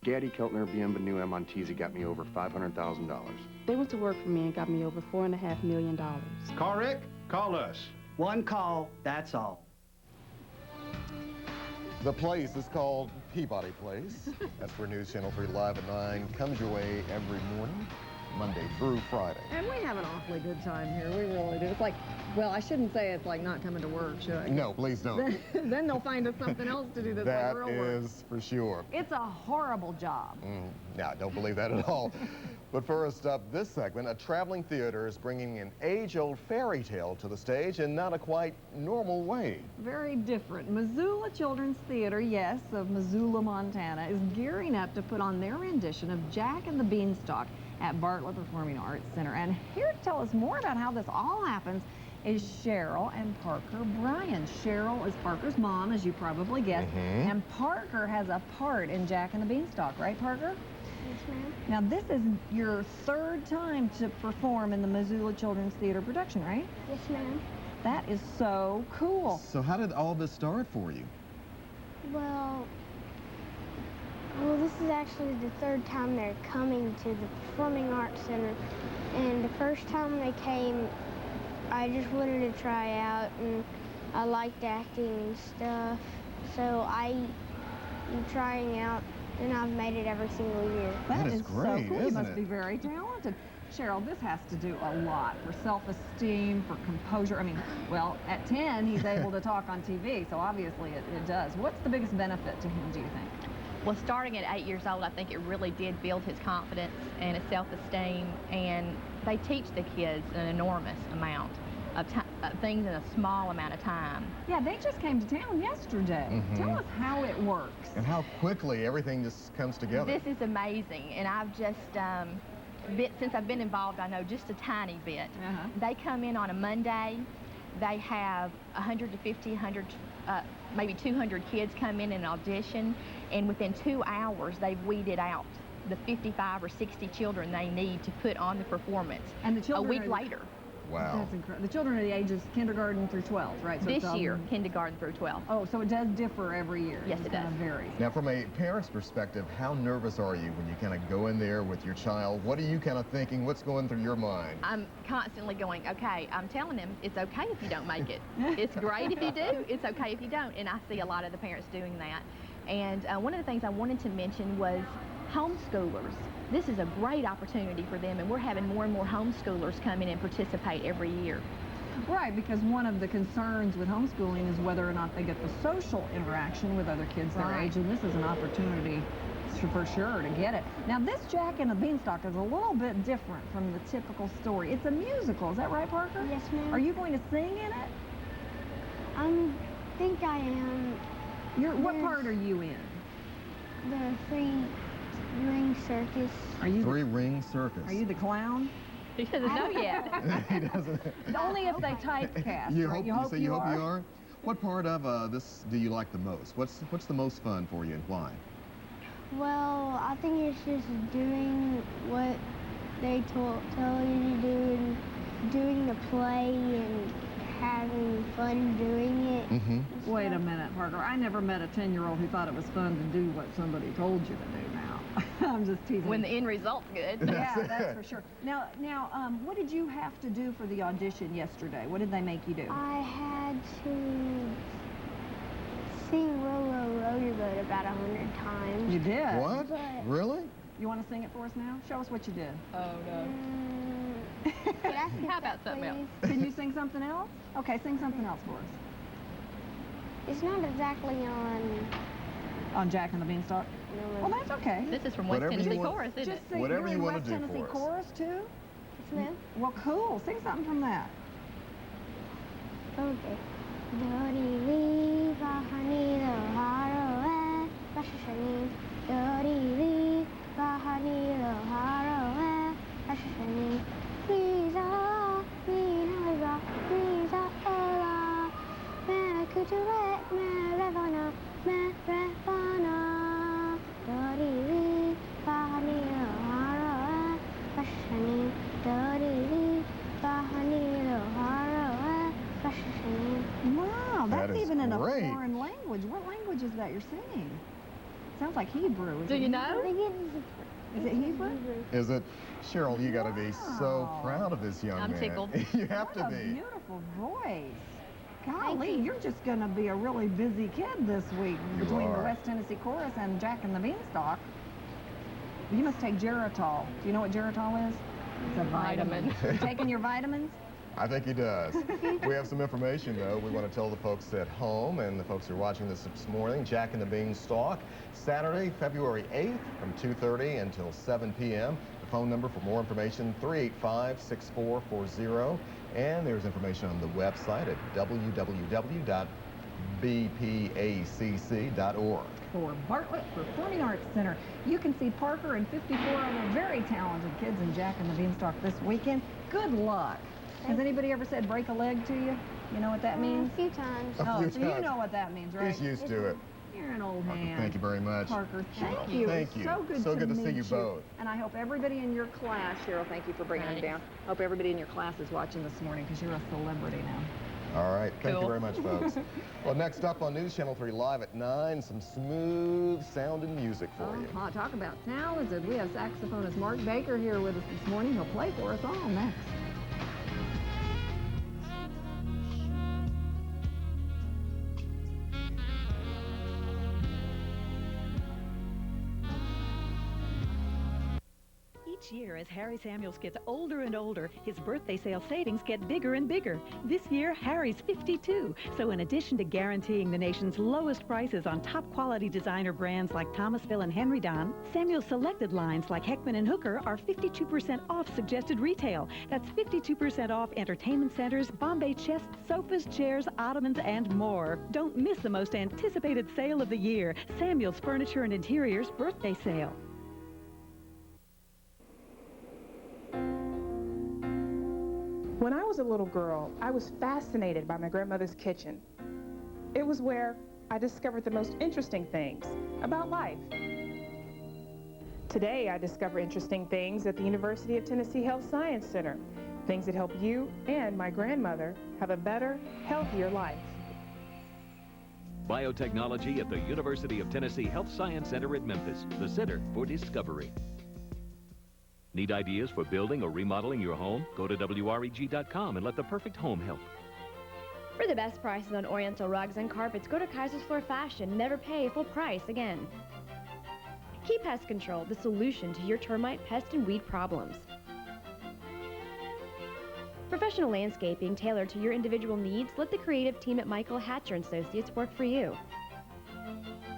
Gaddy, Keltner, Bienvenu, and Montesi got me over $500,000. They went to work for me and got me over $4.5 million. Call Rick? Call us. One call, that's all. The place is called Peabody Place. That's where News Channel 3 Live at 9 comes your way every morning. Monday through Friday. And we have an awfully good time here. We really do. It's like, well, I shouldn't say it's like not coming to work, should I? No, please don't. Then they'll find us something else to do that's That like real work. is for sure. It's a horrible job. No, I don't believe that at all. But first up, this segment, a traveling theater is bringing an age-old fairy tale to the stage in not a quite normal way. Very different. Missoula Children's Theater, yes, of Missoula, Montana, is gearing up to put on their rendition of Jack and the Beanstalk at Bartlett Performing Arts Center. And here to tell us more about how this all happens is Cheryl and Parker Bryan. Cheryl is Parker's mom, as you probably guessed, and Parker has a part in Jack and the Beanstalk, right, Parker? Yes, ma'am. Now, this is your third time to perform in the Missoula Children's Theater production, right? Yes, ma'am. That is so cool. So how did all this start for you? Well, this is actually the third time they're coming to the Performing Arts Center. And the first time they came, I just wanted to try out, and I liked acting and stuff. So I am trying out, and I've made it every single year. That is great, so cool. You isn't must it? be very talented. Cheryl, this has to do a lot for self-esteem, for composure. I mean, well, at 10, he's able to talk on TV, so obviously it does. What's the biggest benefit to him, do you think? Well, starting at 8 years old, I think it really did build his confidence and his self-esteem, and they teach the kids an enormous amount of things in a small amount of time. Yeah, they just came to town yesterday. Tell us how it works. And how quickly everything just comes together. This is amazing, and I've just, since I've been involved, I know just a tiny bit. They come in on a Monday. They have 150, maybe 200 kids come in and audition, and within 2 hours, they've weeded out the 55 or 60 children they need to put on the performance. And the children a week later. Wow. That's incredible. The children are the ages kindergarten through 12, right? So This it's, year, kindergarten through 12. Oh, so it does differ every year. Yes, It it does. kind of varies. Now, from a parent's perspective, how nervous are you when you kind of go in there with your child? What are you kind of thinking? What's going through your mind? I'm constantly going, okay, I'm telling them it's okay if you don't make it. It's great if you do. It's okay if you don't. And I see a lot of the parents doing that. And one of the things I wanted to mention was homeschoolers. This is a great opportunity for them, and we're having more and more homeschoolers come in and participate every year. Right, because one of the concerns with homeschooling is whether or not they get the social interaction with other kids their age, and this is an opportunity for sure to get it. Now, this Jack and the Beanstalk is a little bit different from the typical story. It's a musical, is that right, Parker? Yes, ma'am. Are you going to sing in it? I think I am. What part are you in? The three-ring circus. Are you Three-ring circus. Are you the clown? He doesn't know yet. He doesn't. Only if they typecast. You right? hope you are. What part of this do you like the most? What's the most fun for you, and why? Well, I think it's just doing what they tell you to do, and doing the play and having fun doing it. Wait a minute, Parker. I never met a 10-year-old who thought it was fun to do what somebody told you to do now. I'm just teasing. When the end result's good. Yeah, that's for sure. Now, what did you have to do for the audition yesterday? What did they make you do? I had to sing Row, Row, Row Your Boat about 100 times. You did? What? Really? You want to sing it for us now? Show us what you did. Oh, no. How about something else? Can you sing something else? Okay, sing something else for us. It's not exactly on Jack and the Beanstalk? No. Well, that's okay. This is from West Tennessee Chorus, isn't it? Just sing, whatever you're you in want to West do Tennessee for us. Chorus, too? Yes, ma'am. Well, cool. Sing something from that. Okay. Dori bahani lo haro bashashani. Dori bahani lo haro bashashani. Riza minaiba riza ela. Me kuture me revana me revana. Dori bahani lo haro bashashani. Dori bahani lo haro bashashani. Wow, That that's is even in a great. foreign language. What language is that you're singing? Sounds like Hebrew. Is Do it you Hebrew? know? Is it Hebrew? Is it? Cheryl, you got to be so proud of this young I'm man. tickled. You have What to a be. beautiful voice. Golly, you're just going to be a really busy kid this week You between the are. West Tennessee Chorus and Jack and the Beanstalk. You must take Geritol. Do you know what Geritol is? It's a vitamin. You taking your vitamins? I think he does. We have some information, though. We want to tell the folks at home and the folks who are watching this morning, Jack and the Beanstalk, Saturday, February 8th from 2:30 until 7 p.m. The phone number for more information, 385-6440. And there's information on the website at www.bpacc.org. For Bartlett Performing Arts Center. You can see Parker and 54 other very talented kids in Jack and the Beanstalk this weekend. Good luck. Has anybody ever said break a leg to you? You know what that means? A few times. Oh, so you know what that means, right? He's used to it. You're an old hand. Thank you very much. Parker, thank you. Thank you. So good to meet see you both. And I hope everybody in your class, Cheryl, thank you for bringing them down. I hope everybody in your class is watching this morning because you're a celebrity now. All right. Thank you very much, folks. Well, next up on News Channel 3 Live at 9, some smooth sounding music for you. Talk about talented. We have saxophonist Mark Baker here with us this morning. He'll play for us all next. Each year, as Harry Samuels gets older and older, his birthday sale savings get bigger and bigger. This year, Harry's 52. So in addition to guaranteeing the nation's lowest prices on top quality designer brands like Thomasville and Henry Don, Samuels selected lines like Heckman and Hooker are 52% off suggested retail. That's 52% off entertainment centers, Bombay chests, sofas, chairs, ottomans, and more. Don't miss the most anticipated sale of the year, Samuels Furniture and Interiors birthday sale. When I was a little girl, I was fascinated by my grandmother's kitchen. It was where I discovered the most interesting things about life. Today, I discover interesting things at the University of Tennessee Health Science Center, things that help you and my grandmother have a better, healthier life. Biotechnology at the University of Tennessee Health Science Center at Memphis, the Center for Discovery. Need ideas for building or remodeling your home? Go to WREG.com and let the perfect home help. For the best prices on Oriental rugs and carpets, go to Kaiser's Floor Fashion. Never pay full price again. Key Pest Control, the solution to your termite, pest, and weed problems. Professional landscaping tailored to your individual needs. Let the creative team at Michael Hatcher & Associates work for you.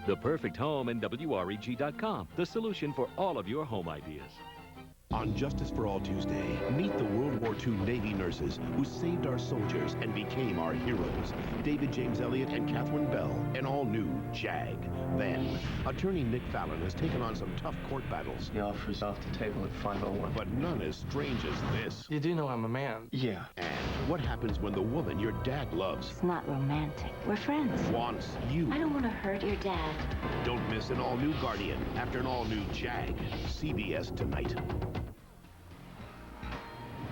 The perfect home and WREG.com, the solution for all of your home ideas. On Justice for All Tuesday, meet the World War II Navy nurses who saved our soldiers and became our heroes. David James Elliott and Catherine Bell, an all-new JAG. Then, attorney Nick Fallon has taken on some tough court battles. The offer's off the table at 5:01. But none as strange as this. You do know I'm a man. Yeah. And what happens when the woman your dad loves It's not romantic. We're friends. wants you? I don't want to hurt your dad. Don't miss an all-new Guardian after an all-new JAG. CBS tonight.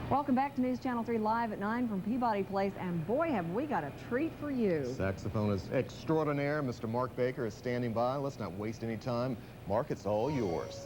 Welcome back to News Channel 3 Live at 9 from Peabody Place, and boy, have we got a treat for you. Saxophonist extraordinaire, Mr. Mark Baker, is standing by. Let's not waste any time. Mark, it's all yours.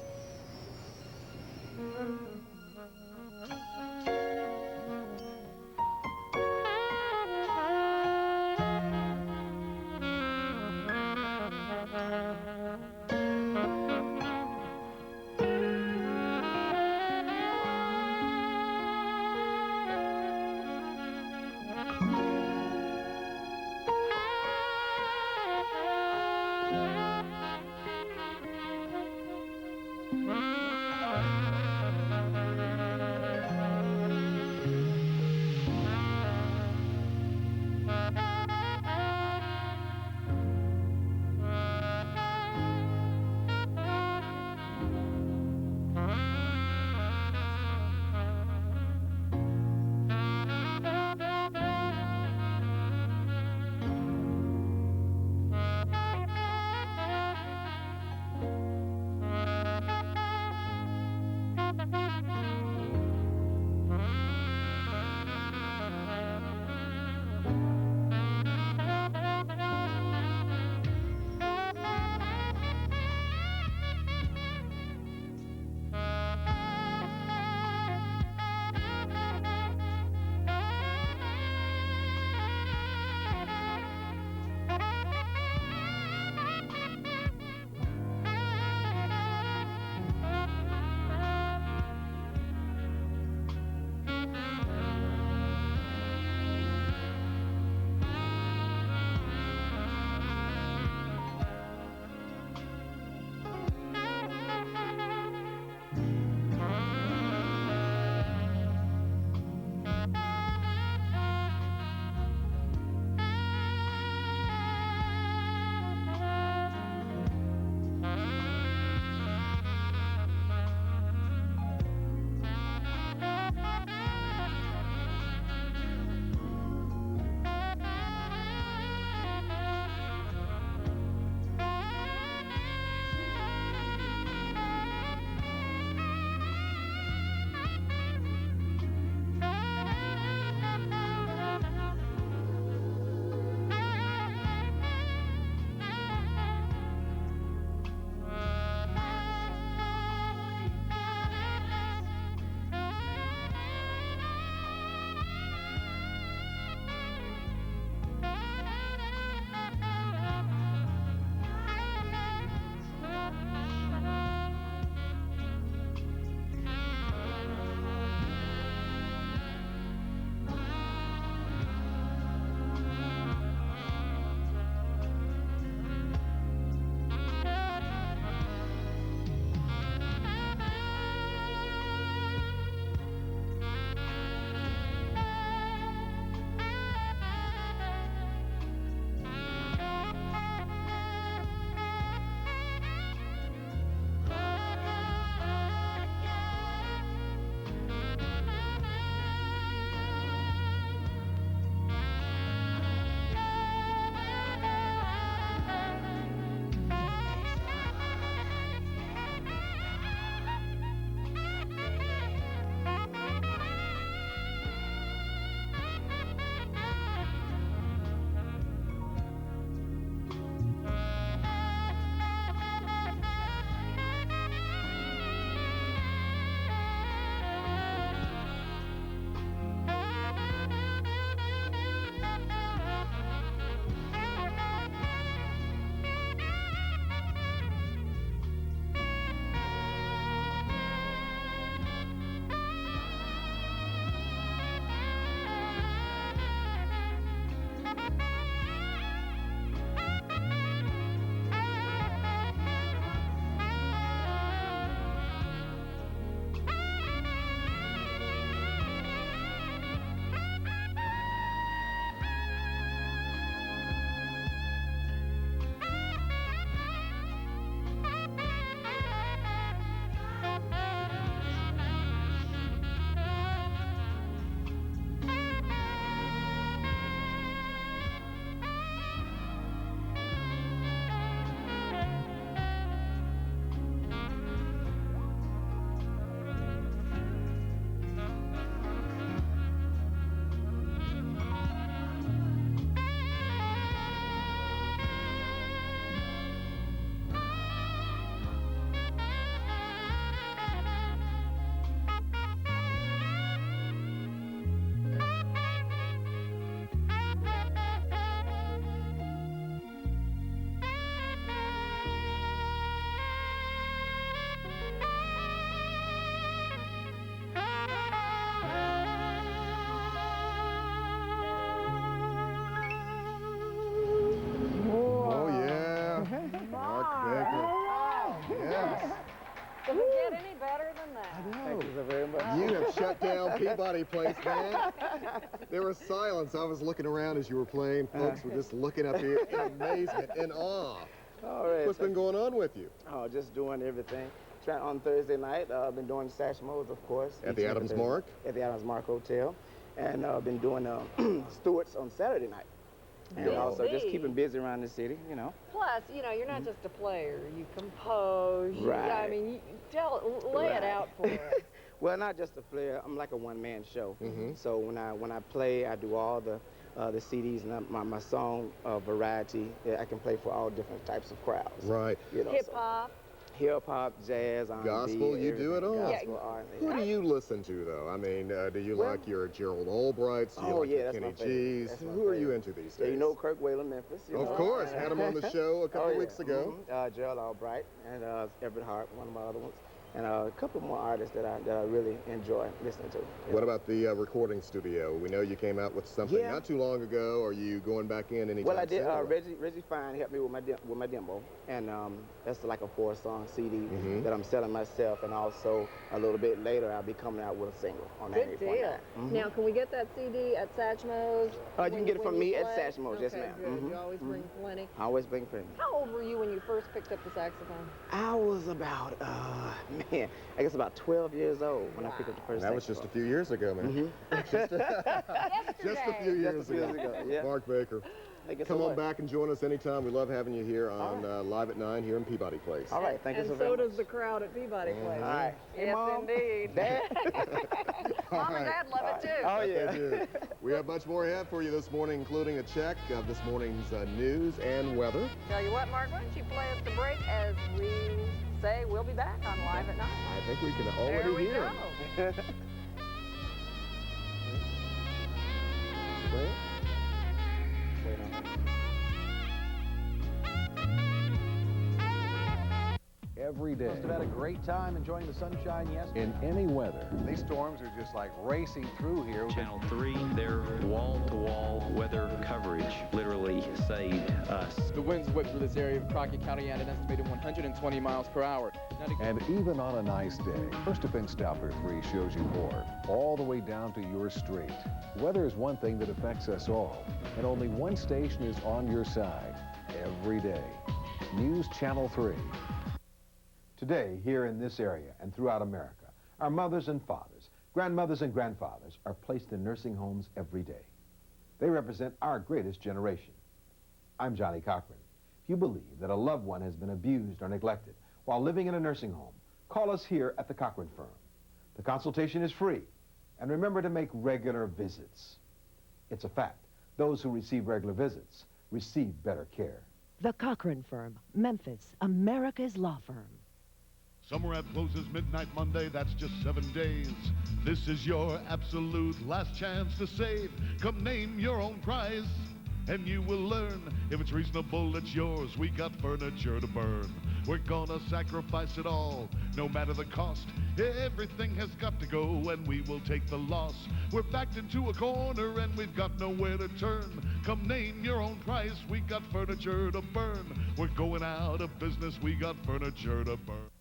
have shut down Peabody Place, man. There was silence. I was looking around as you were playing. Folks were just looking up here in amazement, in awe. All right. What's been going on with you? Oh, just doing everything. On Thursday night, I've been doing Sashimo's, of course. At the Adams Mark? At the Adams Mark Hotel. And I've been doing Stewart's on Saturday night. And also just keeping busy around the city, you know. Plus, you know, you're not just a player. You compose. Right. I mean, lay it out for us. Well, not just a player. I'm like a one-man show. So when I play, I do all the CDs and my song variety. I can play for all different types of crowds. Right. You know, Hip hop. Hip hop, jazz, R&B, gospel, you do it all. Gospel, R&B. Who do you listen to, though? I mean, do you like your Gerald Albrights? Do you like your Kenny G's? Who are you into these days? Yeah, you know Kirk Whalen, Memphis. Of course, had him on the show a couple weeks ago. Gerald Albright and Everett Hart, one of my other ones. And a couple more artists that I really enjoy listening to. What about the recording studio? We know you came out with something not too long ago. Are you going back in anytime Well, I did. soon? Reggie Fine helped me with my demo, and that's like a 4-song CD that I'm selling myself. And also a little bit later, I'll be coming out with a single on Good 98.9. deal. Now, can we get that CD at Satchmo's? You can get it from me at Satchmo's, okay, yes, ma'am. Good. You always bring plenty. I always bring plenty. How old were you when you first picked up the saxophone? I was about, I guess about 12 years old when I picked up the first That was just a few years ago, man. Just a few years ago. Yeah. Mark Baker. Come on back and join us anytime. We love having you here on Live at 9 here in Peabody Place. All right, thank you so very much. much. Does the crowd at Peabody Place. All right. Yes, Mom, indeed. Dad. Mom and Dad love it, too. Oh, yeah. They do. We have much more ahead for you this morning, including a check of this morning's news and weather. Tell you what, Mark, why don't you play us the break as we say we'll be back on Live at 9. I think we can already There we hear go. it. Every day. Must have had a great time enjoying the sunshine yesterday. In any weather. These storms are just like racing through here. Channel 3, their wall-to-wall weather coverage literally saved us. The winds whipped through this area of Crockett County at an estimated 120 miles per hour. And even on a nice day, First Defense Doppler 3 shows you more, all the way down to your street. Weather is one thing that affects us all, and only one station is on your side every day. News Channel 3. Today, here in this area and throughout America, our mothers and fathers, grandmothers and grandfathers are placed in nursing homes every day. They represent our greatest generation. I'm Johnny Cochran. If you believe that a loved one has been abused or neglected while living in a nursing home, call us here at the Cochran Firm. The consultation is free, and remember to make regular visits. It's a fact. Those who receive regular visits receive better care. The Cochran Firm, Memphis, America's law firm. Summer App closes midnight Monday, that's just 7 days. This is your absolute last chance to save. Come name your own price, and you will learn. If it's reasonable, it's yours. We got furniture to burn. We're gonna sacrifice it all, no matter the cost. Everything has got to go, and we will take the loss. We're backed into a corner, and we've got nowhere to turn. Come name your own price, we got furniture to burn. We're going out of business, we got furniture to burn.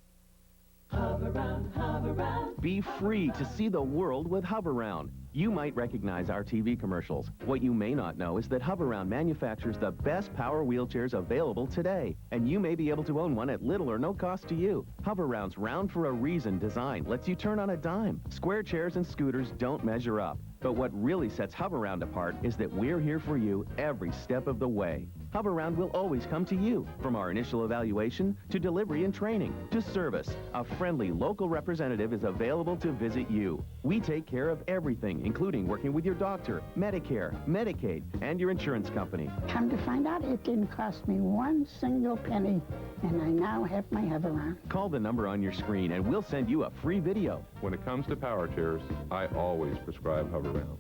Hover-round. Be free to see the world with Hover-round. You might recognize our TV commercials. What you may not know is that Hover-round manufactures the best power wheelchairs available today, and you may be able to own one at little or no cost to you. Hover-round's round for a reason design lets you turn on a dime. Square chairs and scooters don't measure up. But what really sets Hover-round apart is that we're here for you every step of the way. Hover-round will always come to you, from our initial evaluation to delivery and training to service. A friendly local representative is available to visit you. We take care of everything, including working with your doctor, Medicare, Medicaid, and your insurance company. Come to find out, it didn't cost me one single penny, and I now have my Hover-round. Call the number on your screen and we'll send you a free video. When it comes to power chairs, I always prescribe Hover-round.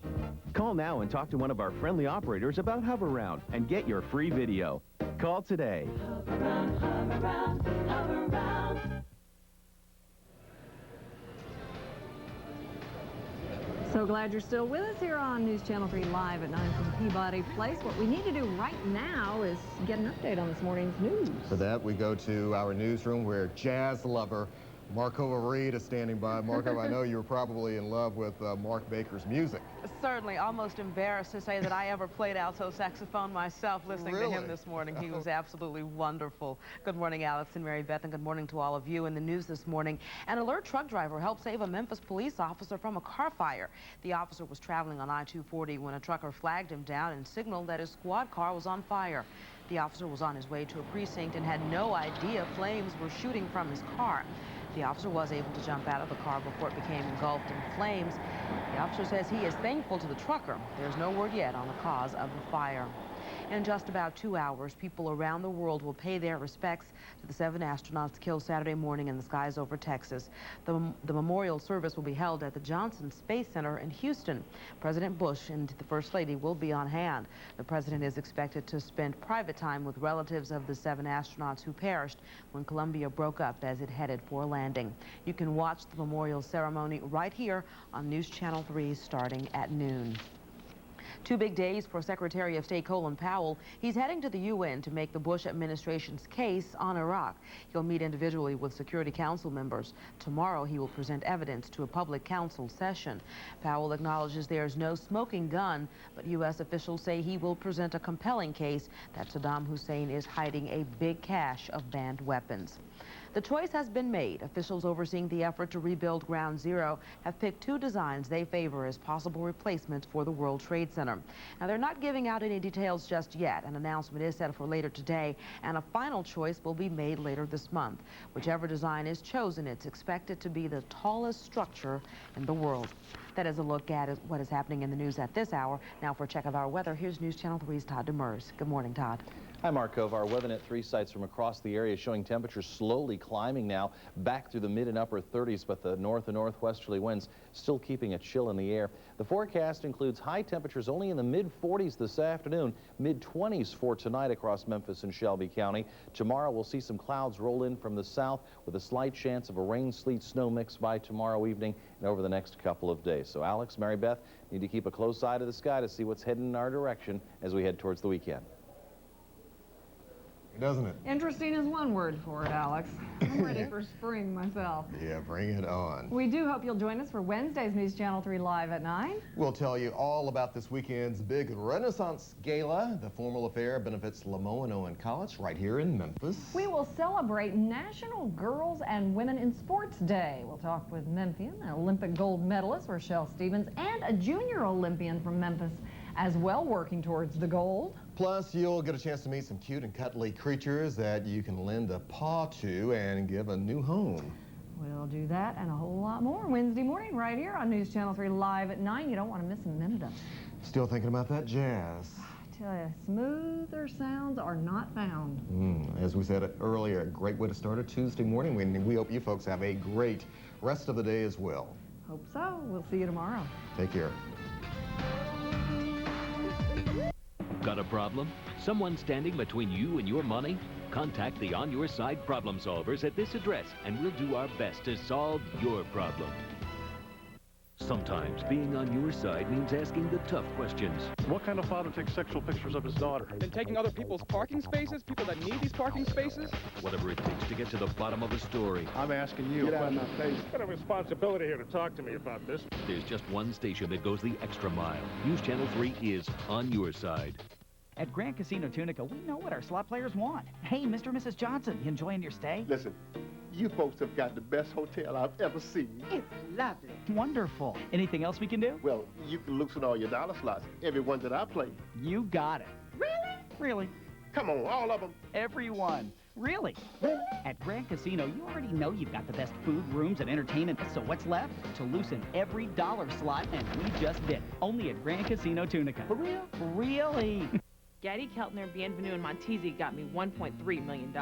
Call now and talk to one of our friendly operators about Hover-round and get your free video. Call today. Hover-round, hover-round, hover-round. So glad you're still with us here on News Channel 3 Live at 9 from Peabody Place. What we need to do right now is get an update on this morning's news. For that, we go to our newsroom where jazz lover Markova Reed is standing by. Markova, I know you're probably in love with Mark Baker's music. Certainly, almost embarrassed to say that I ever played alto saxophone myself listening to him this morning. He was absolutely wonderful. Good morning, Alex and Mary Beth, and good morning to all of you. In the news this morning, an alert truck driver helped save a Memphis police officer from a car fire. The officer was traveling on I-240 when a trucker flagged him down and signaled that his squad car was on fire. The officer was on his way to a precinct and had no idea flames were shooting from his car. The officer was able to jump out of the car before it became engulfed in flames. The officer says he is thankful to the trucker. There's no word yet on the cause of the fire. In just about 2 hours, people around the world will pay their respects to the 7 astronauts killed Saturday morning in the skies over Texas. The memorial service will be held at the Johnson Space Center in Houston. President Bush and the First Lady will be on hand. The president is expected to spend private time with relatives of the 7 astronauts who perished when Columbia broke up as it headed for landing. You can watch the memorial ceremony right here on News Channel 3 starting at noon. 2 big days for Secretary of State Colin Powell. He's heading to the UN to make the Bush administration's case on Iraq. He'll meet individually with Security Council members. Tomorrow, he will present evidence to a public council session. Powell acknowledges there's no smoking gun, but U.S. officials say he will present a compelling case that Saddam Hussein is hiding a big cache of banned weapons. The choice has been made. Officials overseeing the effort to rebuild Ground Zero have picked 2 designs they favor as possible replacements for the World Trade Center. Now, they're not giving out any details just yet. An announcement is set for later today, and a final choice will be made later this month. Whichever design is chosen, it's expected to be the tallest structure in the world. That is a look at what is happening in the news at this hour. Now, for a check of our weather, here's News Channel 3's Todd Demers. Good morning, Todd. Hi, Markov. Our WeatherNet 3 sites from across the area showing temperatures slowly climbing now back through the mid and upper 30s, but the north and northwesterly winds still keeping a chill in the air. The forecast includes high temperatures only in the mid-40s this afternoon, mid-20s for tonight across Memphis and Shelby County. Tomorrow we'll see some clouds roll in from the south with a slight chance of a rain, sleet, snow mix by tomorrow evening and over the next couple of days. So Alex, Mary Beth, need to keep a close eye to the sky to see what's heading in our direction as we head towards the weekend. Doesn't it? Interesting is one word for it, Alex. I'm ready for spring myself. Yeah, bring it on. We do hope you'll join us for Wednesday's News Channel 3 Live at 9. We'll tell you all about this weekend's big Renaissance Gala. The formal affair benefits Lamoille College right here in Memphis. We will celebrate National Girls and Women in Sports Day. We'll talk with Memphian, an Olympic gold medalist, Rochelle Stevens, and a junior Olympian from Memphis as well, working towards the gold. Plus, you'll get a chance to meet some cute and cuddly creatures that you can lend a paw to and give a new home. We'll do that and a whole lot more Wednesday morning right here on News Channel 3 Live at 9. You don't want to miss a minute of it. Still thinking about that jazz. I tell you, smoother sounds are not found. As we said earlier, a great way to start a Tuesday morning. We hope you folks have a great rest of the day as well. Hope so. We'll see you tomorrow. Take care. Got a problem? Someone standing between you and your money? Contact the On Your Side problem solvers at this address, and we'll do our best to solve your problem. Sometimes being on your side means asking the tough questions. What kind of father takes sexual pictures of his daughter? And taking other people's parking spaces, people that need these parking spaces? Whatever it takes to get to the bottom of a story. I'm asking you. Get out of my face. You've got a responsibility here to talk to me about this. There's just one station that goes the extra mile. News Channel 3 is On Your Side. At Grand Casino Tunica, we know what our slot players want. Hey, Mr. and Mrs. Johnson, you enjoying your stay? Listen, you folks have got the best hotel I've ever seen. It's lovely. Wonderful. Anything else we can do? Well, you can loosen all your dollar slots, every one that I play. You got it. Really? Really. Come on, all of them. Everyone. Really? At Grand Casino, you already know you've got the best food, rooms, and entertainment. So what's left? To loosen every dollar slot, and we just did. Only at Grand Casino Tunica. For real? Really? Gaddy, Keltner, Bienvenue, and Montesi got me $1.3 million.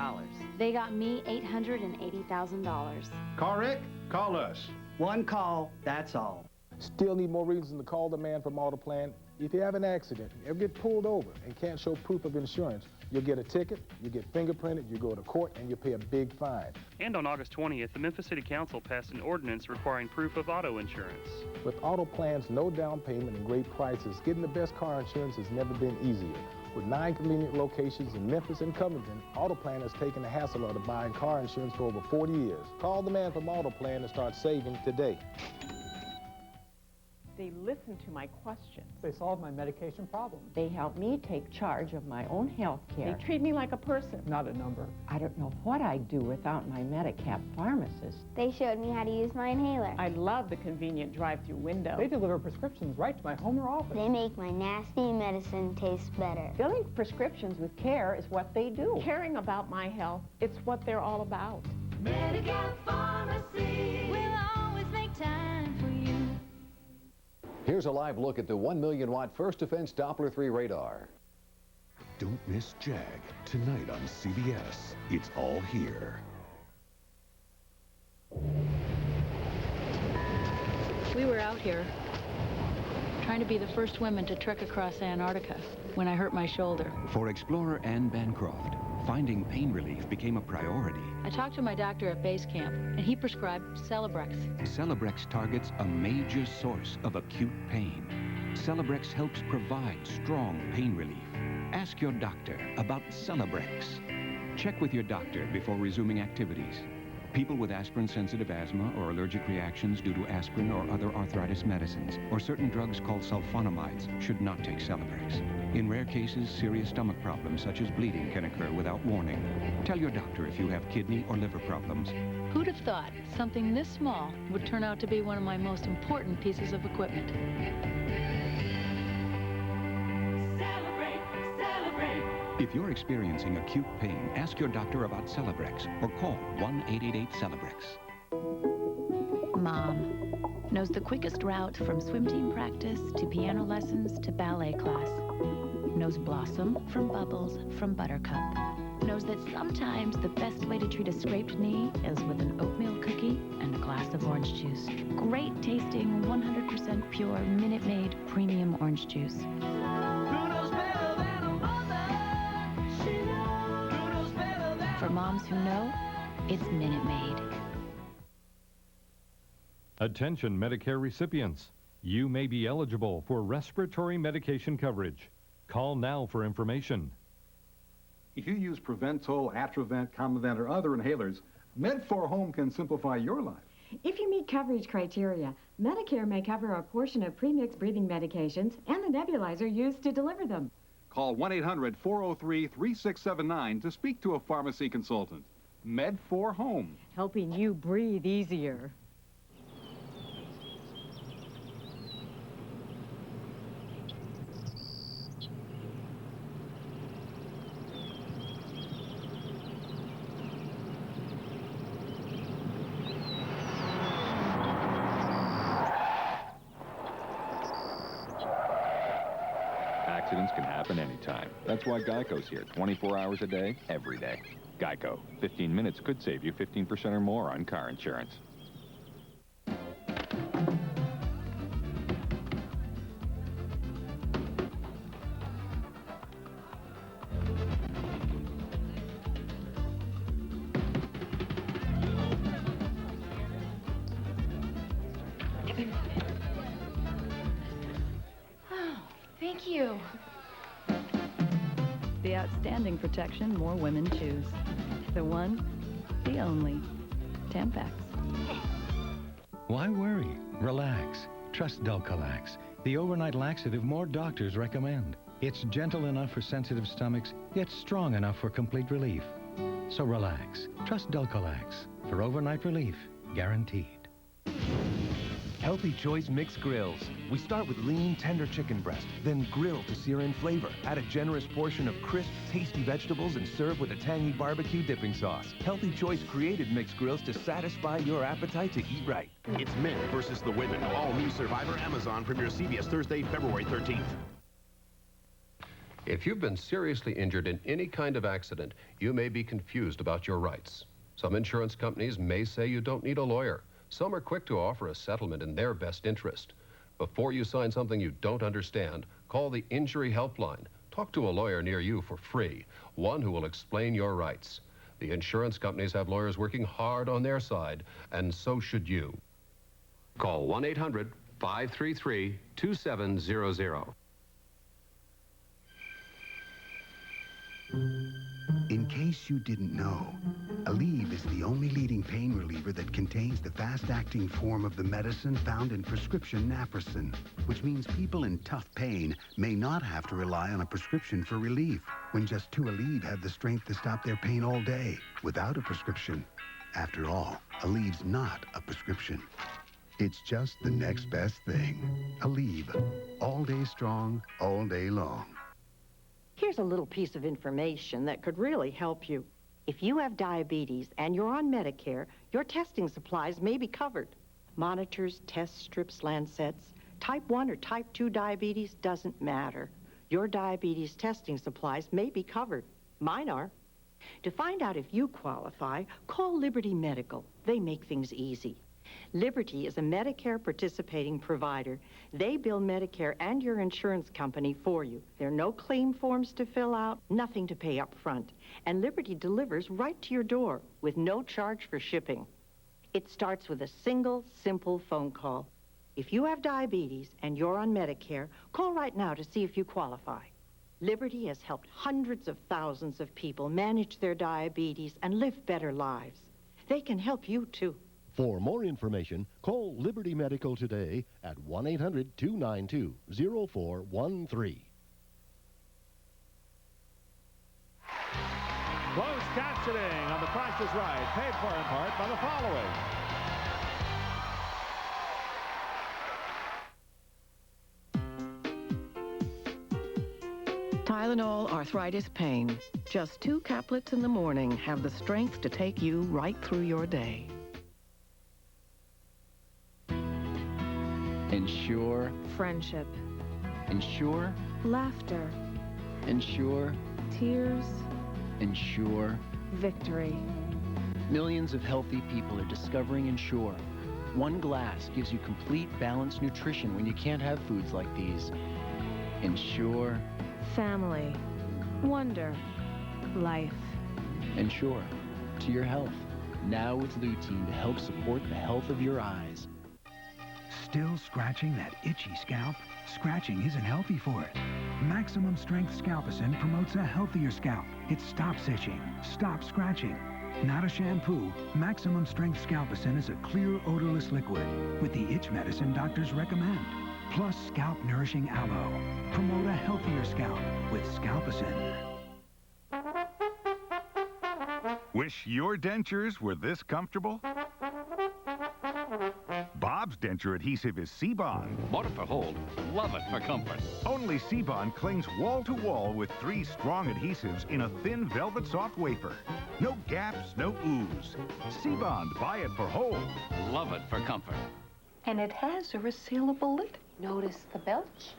They got me $880,000. Call Rick? Call us. One call, that's all. Still need more reasons to call the man from AutoPlan? If you have an accident, you ever get pulled over and can't show proof of insurance, you'll get a ticket, you get fingerprinted, you go to court, and you pay a big fine. And on August 20th, the Memphis City Council passed an ordinance requiring proof of auto insurance. With AutoPlan's no down payment and great prices, getting the best car insurance has never been easier. With 9 convenient locations in Memphis and Covington, AutoPlan has taken the hassle out of buying car insurance for over 40 years. Call the man from AutoPlan and start saving today. They listen to my questions. They solve my medication problem. They help me take charge of my own health care. They treat me like a person. Not a number. I don't know what I'd do without my Medicap pharmacist. They showed me how to use my inhaler. I love the convenient drive-through window. They deliver prescriptions right to my home or office. They make my nasty medicine taste better. Filling prescriptions with care is what they do. Caring about my health, it's what they're all about. Medicap Pharmacy will always make time for you. Here's a live look at the 1 million watt First Defense Doppler 3 radar. Don't miss JAG tonight on CBS. It's all here. We were out here trying to be the first women to trek across Antarctica when I hurt my shoulder. For explorer Anne Bancroft, finding pain relief became a priority. I talked to my doctor at base camp, and he prescribed Celebrex. Celebrex targets a major source of acute pain. Celebrex helps provide strong pain relief. Ask your doctor about Celebrex. Check with your doctor before resuming activities. People with aspirin-sensitive asthma or allergic reactions due to aspirin or other arthritis medicines, or certain drugs called sulfonamides, should not take Celebrex. In rare cases, serious stomach problems such as bleeding can occur without warning. Tell your doctor if you have kidney or liver problems. Who'd have thought something this small would turn out to be one of my most important pieces of equipment? If you're experiencing acute pain, ask your doctor about Celebrex or call 1-888-CELEBREX. Mom knows the quickest route from swim team practice to piano lessons to ballet class. Knows Blossom from Bubbles from Buttercup. Knows that sometimes the best way to treat a scraped knee is with an oatmeal cookie and a glass of orange juice. Great tasting, 100% pure, Minute Maid premium orange juice. For moms who know, it's Minute Maid. Attention Medicare recipients. You may be eligible for respiratory medication coverage. Call now for information. If you use Preventol, Atrovent, Comavent, or other inhalers, Med4Home can simplify your life. If you meet coverage criteria, Medicare may cover a portion of premixed breathing medications and the nebulizer used to deliver them. Call 1-800-403-3679 to speak to a pharmacy consultant. Med4Home. Helping you breathe easier. Accidents can happen anytime. That's why Geico's here 24 hours a day, every day. Geico. 15 minutes could save you 15% or more on car insurance. Thank you. The outstanding protection more women choose. The one, the only, Tampax. Why worry? Relax. Trust Dulcolax, the overnight laxative more doctors recommend. It's gentle enough for sensitive stomachs, yet strong enough for complete relief. So relax. Trust Dulcolax for overnight relief, guaranteed. Healthy Choice Mixed Grills. We start with lean, tender chicken breast, then grill to sear in flavor. Add a generous portion of crisp, tasty vegetables and serve with a tangy barbecue dipping sauce. Healthy Choice created mixed grills to satisfy your appetite to eat right. It's men versus the women. All new Survivor Amazon premieres CBS Thursday, February 13th. If you've been seriously injured in any kind of accident, you may be confused about your rights. Some insurance companies may say you don't need a lawyer. Some are quick to offer a settlement in their best interest. Before you sign something you don't understand, call the Injury Helpline. Talk to a lawyer near you for free, one who will explain your rights. The insurance companies have lawyers working hard on their side, and so should you. Call 1-800-533-2700. In case you didn't know, Aleve is the only leading pain reliever that contains the fast-acting form of the medicine found in prescription naproxen, which means people in tough pain may not have to rely on a prescription for relief, when just 2 Aleve have the strength to stop their pain all day without a prescription. After all, Aleve's not a prescription. It's just the next best thing. Aleve, all day strong, all day long. Here's a little piece of information that could really help you. If you have diabetes and you're on Medicare, your testing supplies may be covered. Monitors, test strips, lancets, type 1 or type 2 diabetes doesn't matter. Your diabetes testing supplies may be covered. Mine are. To find out if you qualify, call Liberty Medical. They make things easy. Liberty is a Medicare participating provider. They bill Medicare and your insurance company for you. There are no claim forms to fill out, nothing to pay up front. And Liberty delivers right to your door with no charge for shipping. It starts with a single, simple phone call. If you have diabetes and you're on Medicare, call right now to see if you qualify. Liberty has helped hundreds of thousands of people manage their diabetes and live better lives. They can help you, too. For more information, call Liberty Medical today at 1-800-292-0413. Closed captioning on The Price is Right, paid for in part by the following. Tylenol arthritis pain. Just 2 caplets in the morning have the strength to take you right through your day. Ensure friendship. Ensure Laughter. Ensure Tears. Ensure Victory. Millions of healthy people are discovering Ensure. 1 glass gives you complete balanced nutrition when you can't have foods like these. Ensure Family. Wonder. Life. Ensure to your health. Now with lutein to help support the health of your eyes. Still scratching that itchy scalp? Scratching isn't healthy for it. Maximum Strength Scalpicin promotes a healthier scalp. It stops itching, stops scratching. Not a shampoo, Maximum Strength Scalpicin is a clear, odorless liquid with the itch medicine doctors recommend. Plus scalp nourishing aloe. Promote a healthier scalp with Scalpicin. Wish your dentures were this comfortable? Bob's denture adhesive is C-Bond. Bought it for hold, love it for comfort. Only C-Bond clings wall-to-wall with 3 strong adhesives in a thin velvet soft wafer. No gaps, no ooze. C-Bond, buy it for hold. Love it for comfort. And it has a resealable lid. Notice the belch?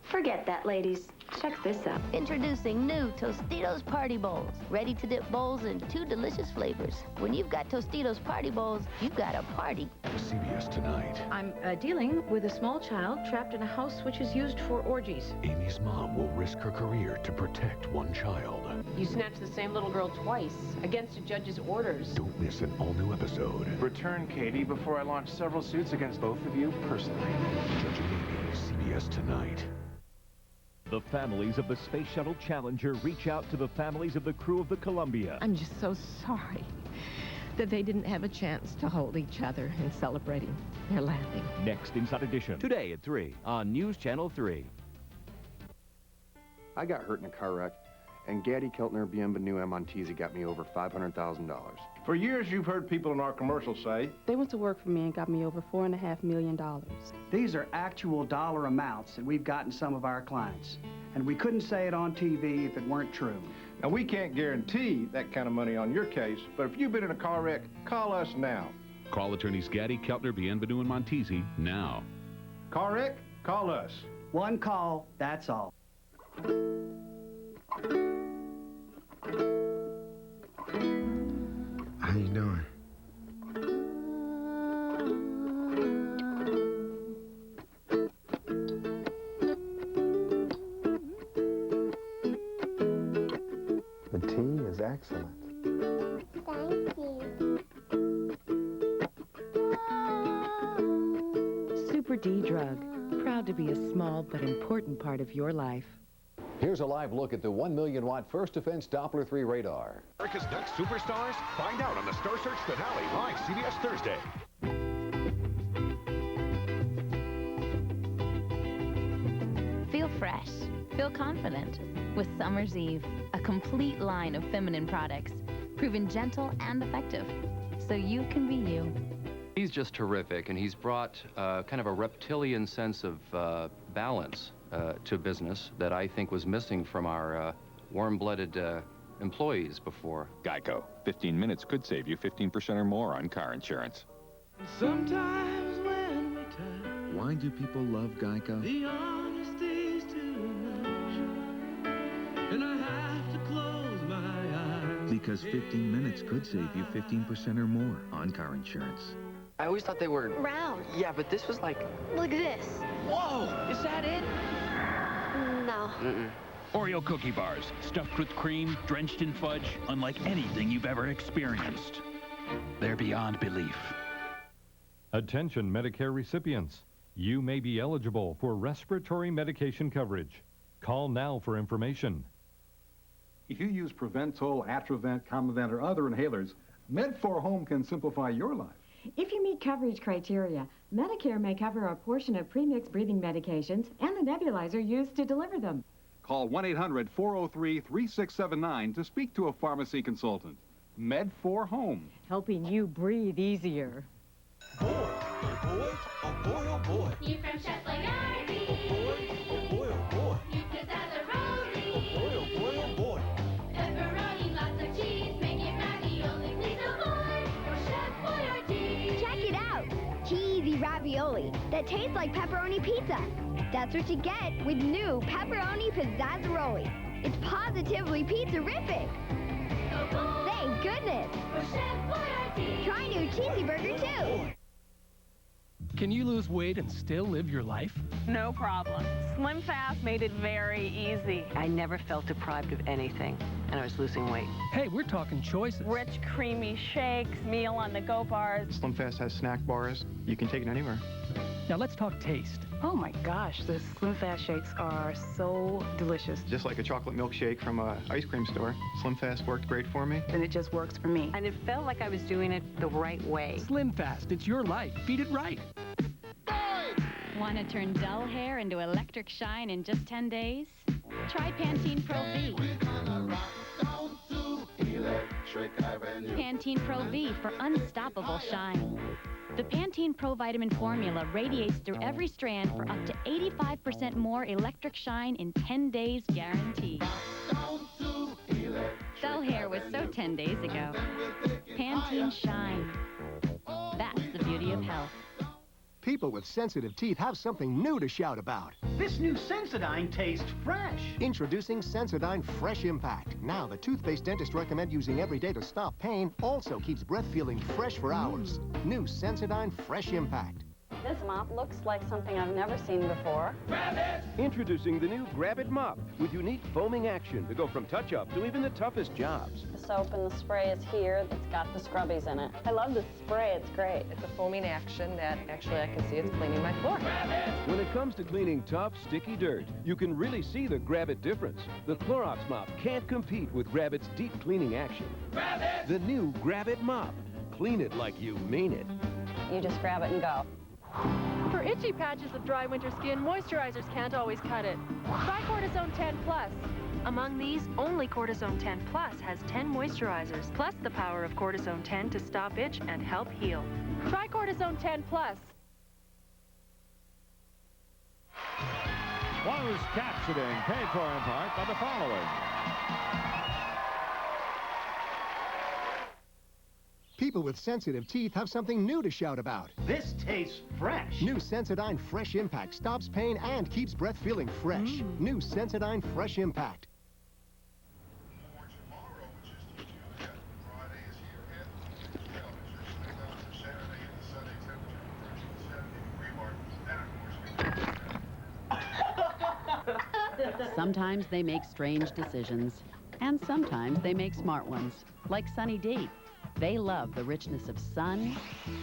Forget that, ladies. Check this out. Introducing new Tostitos Party Bowls. Ready to dip bowls in 2 delicious flavors. When you've got Tostitos Party Bowls, you've got a party. CBS Tonight. I'm dealing with a small child trapped in a house which is used for orgies. Amy's mom will risk her career to protect 1 child. You snatched the same little girl twice, against a judge's orders. Don't miss an all-new episode. Return Katie before I launch several suits against both of you personally. Judge Amy, CBS Tonight. The families of the Space Shuttle Challenger reach out to the families of the crew of the Columbia. I'm just so sorry that they didn't have a chance to hold each other in celebrating their landing. Next Inside Edition. Today at 3 on News Channel 3. I got hurt in a car wreck, and Gaddy Keltner, Bienvenue Montesi got me over $500,000. For years, you've heard people in our commercials say, they went to work for me and got me over $4.5 million. These are actual dollar amounts that we've gotten some of our clients. And we couldn't say it on TV if it weren't true. Now, we can't guarantee that kind of money on your case, but if you've been in a car wreck, call us now. Call attorneys Gaddy, Keltner, Bienvenue, and Montesi now. Car wreck? Call us. 1 call, that's all. How you doing? The tea is excellent. Thank you. Super D Drug. Proud to be a small but important part of your life. Here's a live look at the 1 million watt First Defense Doppler 3 radar. America's Next Superstars? Find out on the Star Search finale, live CBS Thursday. Feel fresh. Feel confident with Summer's Eve, a complete line of feminine products, proven gentle and effective, so you can be you. He's just terrific, and he's brought kind of a reptilian sense of balance to business that I think was missing from our warm-blooded employees before. Geico. 15 minutes could save you 15% or more on car insurance. Sometimes when we touch, why do people love Geico? the honesty's too much, and I have to close my eyes. Because 15 minutes could save you 15% or more on car insurance. I always thought they were round. Yeah, but this was like... Look at this. Whoa! Is that it? No. Oreo cookie bars, stuffed with cream, drenched in fudge, unlike anything you've ever experienced. They're beyond belief. Attention Medicare recipients. You may be eligible for respiratory medication coverage. Call now for information. If you use Preventol, Atrovent, Comavent, or other inhalers, Med4Home can simplify your life. If you meet coverage criteria, Medicare may cover a portion of premixed breathing medications and the nebulizer used to deliver them. Call 1-800-403-3679 to speak to a pharmacy consultant. Med4Home. Helping you breathe easier. Boy, oh boy. You from chefs like Arby's. Oh boy, oh boy. You pizzazzaroni. Oh boy. Pepperoni, lots of cheese, make it ravioli, please avoid. Or Chef Boyardee. Check it out! Cheesy ravioli that tastes like pepperoni pizza. That's what you get with new pepperoni pizzazzaroli. It's positively pizza-rific. Thank goodness! Or Chef Boyardee. Try new cheesy burger too. Can you lose weight and still live your life? No problem. Slim Fast made it very easy. I never felt deprived of anything, and I was losing weight. Hey, we're talking choices. Rich, creamy shakes, meal on the go bars. Slim Fast has snack bars. You can take it anywhere. Now let's talk taste. Oh my gosh, the Slim Fast shakes are so delicious. Just like a chocolate milkshake from an ice cream store, Slim Fast worked great for me. And it just works for me. And it felt like I was doing it the right way. Slim Fast, it's your life. Feed it right. Want to turn dull hair into electric shine in just 10 days? Try Pantene Pro V. Pantene Pro V for unstoppable shine. The Pantene Pro Vitamin formula radiates through every strand for up to 85% more electric shine in 10 days guaranteed. Dull hair was so 10 days ago. Pantene Shine. That's the beauty of health. People with sensitive teeth have something new to shout about. This new Sensodyne tastes fresh. Introducing Sensodyne Fresh Impact. Now, the toothpaste dentists recommend using every day to stop pain also keeps breath feeling fresh for hours. New Sensodyne Fresh Impact. This mop looks like something I've never seen before. Grab it! Introducing the new Grab It Mop with unique foaming action to go from touch-up to even the toughest jobs. The soap and the spray is here. It's got the scrubbies in it. I love the spray. It's great. It's a foaming action that actually I can see it's cleaning my floor. When it comes to cleaning tough, sticky dirt, you can really see the Grab It difference. The Clorox mop can't compete with Grab It's deep cleaning action. Grab it! The new Grab It Mop. Clean it like you mean it. You just grab it and go. For itchy patches of dry winter skin, moisturizers can't always cut it. Try Cortisone 10 Plus. Among these, only Cortisone 10 Plus has 10 moisturizers, plus the power of Cortisone 10 to stop itch and help heal. Try Cortisone 10 Plus. Closed captioning paid for in part by the following. People with sensitive teeth have something new to shout about. This tastes fresh. New Sensodyne Fresh Impact stops pain and keeps breath feeling fresh. New Sensodyne Fresh Impact. Sometimes they make strange decisions, and sometimes they make smart ones, like Sunny D. They love the richness of sun,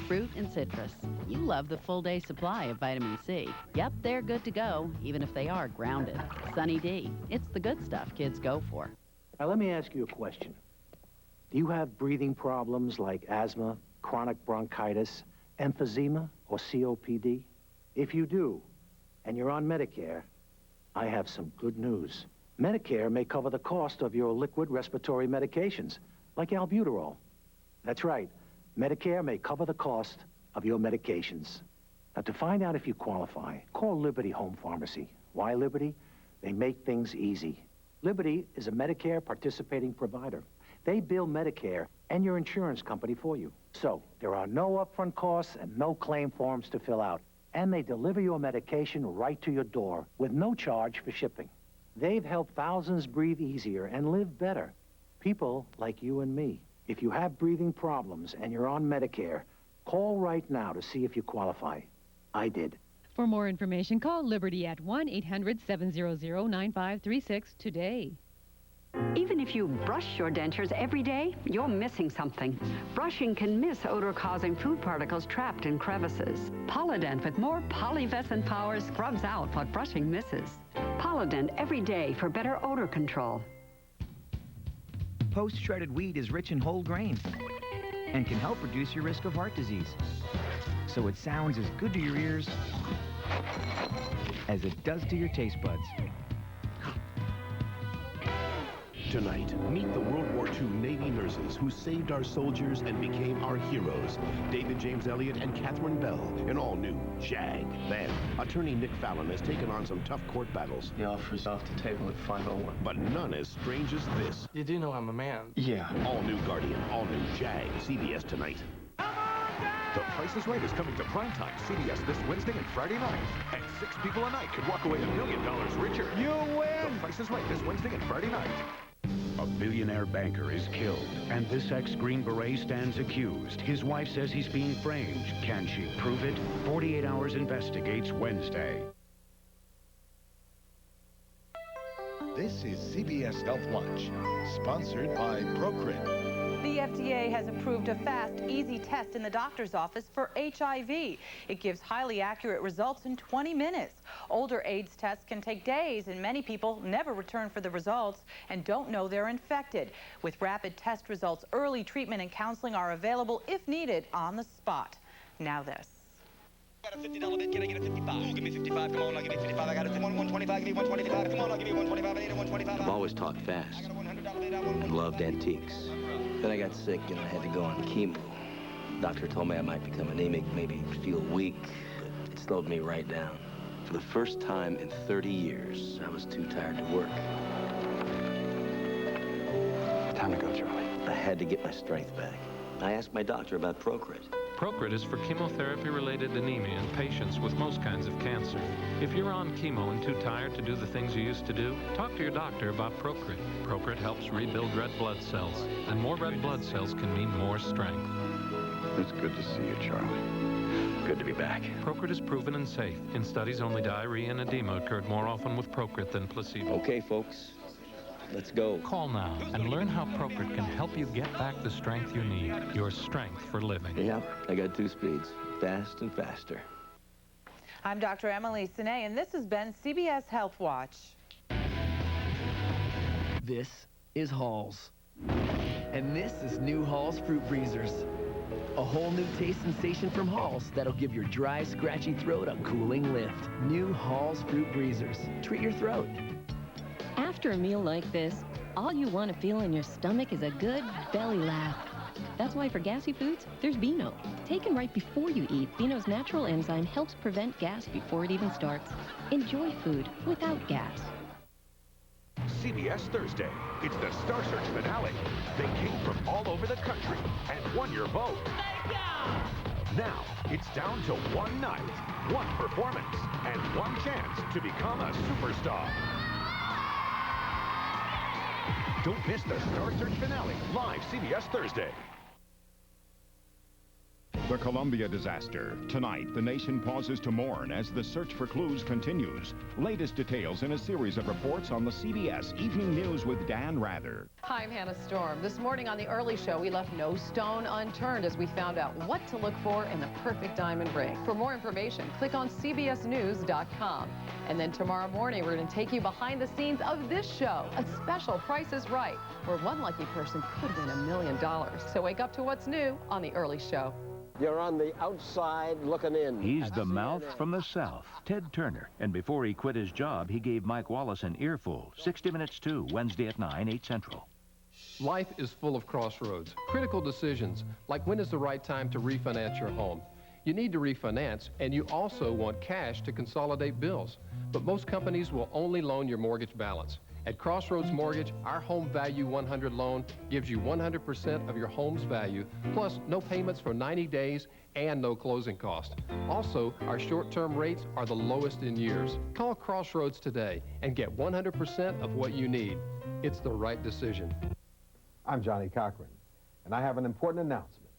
fruit, and citrus. You love the full-day supply of vitamin C. Yep, they're good to go, even if they are grounded. Sunny D. It's the good stuff kids go for. Now, let me ask you a question. Do you have breathing problems like asthma, chronic bronchitis, emphysema, or COPD? If you do, and you're on Medicare, I have some good news. Medicare may cover the cost of your liquid respiratory medications, like albuterol. That's right. Medicare may cover the cost of your medications. Now, to find out if you qualify, call Liberty Home Pharmacy. Why Liberty? They make things easy. Liberty is a Medicare participating provider. They bill Medicare and your insurance company for you. So, there are no upfront costs and no claim forms to fill out. And they deliver your medication right to your door with no charge for shipping. They've helped thousands breathe easier and live better. People like you and me. If you have breathing problems and you're on Medicare, call right now to see if you qualify. I did. For more information, call Liberty at 1-800-700-9536 today. Even if you brush your dentures every day, you're missing something. Brushing can miss odor-causing food particles trapped in crevices. Polydent with more polyvescent power scrubs out what brushing misses. Polydent every day for better odor control. Post-shredded wheat is rich in whole grains and can help reduce your risk of heart disease. So it sounds as good to your ears as it does to your taste buds. Tonight, meet the World War II Navy nurses who saved our soldiers and became our heroes. David James Elliott and Catherine Bell in all-new JAG. Then, attorney Nick Fallon has taken on some tough court battles. The offer's off the table at 5:01. But none as strange as this. You do know I'm a man. Yeah. All-new Guardian, all-new JAG. CBS tonight. The Price is Right is coming to primetime CBS this Wednesday and Friday night. And 6 people a night could walk away $1 million richer. You win! The Price is Right this Wednesday and Friday night. A billionaire banker is killed, and this ex-Green Beret stands accused. His wife says he's being framed. Can she prove it? 48 Hours investigates Wednesday. This is CBS Health Watch, sponsored by Procrit. The FDA has approved a fast, easy test in the doctor's office for HIV. It gives highly accurate results in 20 minutes. Older AIDS tests can take days, and many people never return for the results and don't know they're infected. With rapid test results, early treatment and counseling are available if needed on the spot. Now this. Got a $50 bid, can I get a 55? Ooh, give me 55, come on, I'll give you 55. I got a 125, give me 125. Come on, I'll give you 125. I need a 125. I've always talked fast and loved antiques. Then I got sick and I had to go on chemo. Doctor told me I might become anemic, maybe feel weak, but it slowed me right down. For the first time in 30 years, I was too tired to work. Time to go, Charlie. I had to get my strength back. I asked my doctor about Procrit. Procrit is for chemotherapy-related anemia in patients with most kinds of cancer. If you're on chemo and too tired to do the things you used to do, talk to your doctor about Procrit. Procrit helps rebuild red blood cells, and more red blood cells can mean more strength. It's good to see you, Charlie. Good to be back. Procrit is proven and safe. In studies, only diarrhea and edema occurred more often with Procrit than placebo. Okay, folks. Let's go. Call now and learn how Procrit can help you get back the strength you need. Your strength for living. Yep, I got 2 speeds. Fast and faster. I'm Dr. Emily Sine, and this has been CBS Health Watch. This is Halls. And this is new Halls Fruit Breezers. A whole new taste sensation from Halls that'll give your dry, scratchy throat a cooling lift. New Halls Fruit Breezers. Treat your throat. After a meal like this, all you want to feel in your stomach is a good belly laugh. That's why for gassy foods, there's Beano. Taken right before you eat, Beano's natural enzyme helps prevent gas before it even starts. Enjoy food without gas. CBS Thursday. It's the Star Search finale. They came from all over the country and won your vote. Now, it's down to one night, one performance, and one chance to become a superstar. Don't miss the Star Search finale, live CBS Thursday. The Columbia disaster. Tonight, the nation pauses to mourn as the search for clues continues. Latest details in a series of reports on the CBS Evening News with Dan Rather. Hi, I'm Hannah Storm. This morning on The Early Show, we left no stone unturned as we found out what to look for in the perfect diamond ring. For more information, click on cbsnews.com. And then tomorrow morning, we're going to take you behind the scenes of this show, a special Price is Right, where one lucky person could win $1 million. So wake up to what's new on The Early Show. You're on the outside looking in. He's the mouth from the South, Ted Turner. And before he quit his job, he gave Mike Wallace an earful. 60 Minutes 2, Wednesday at 9, 8 Central. Life is full of crossroads, critical decisions, like when is the right time to refinance your home. You need to refinance, and you also want cash to consolidate bills. But most companies will only loan your mortgage balance. At Crossroads Mortgage, our Home Value 100 loan gives you 100% of your home's value, plus no payments for 90 days and no closing cost. Also, our short-term rates are the lowest in years. Call Crossroads today and get 100% of what you need. It's the right decision. I'm Johnny Cochran, and I have an important announcement.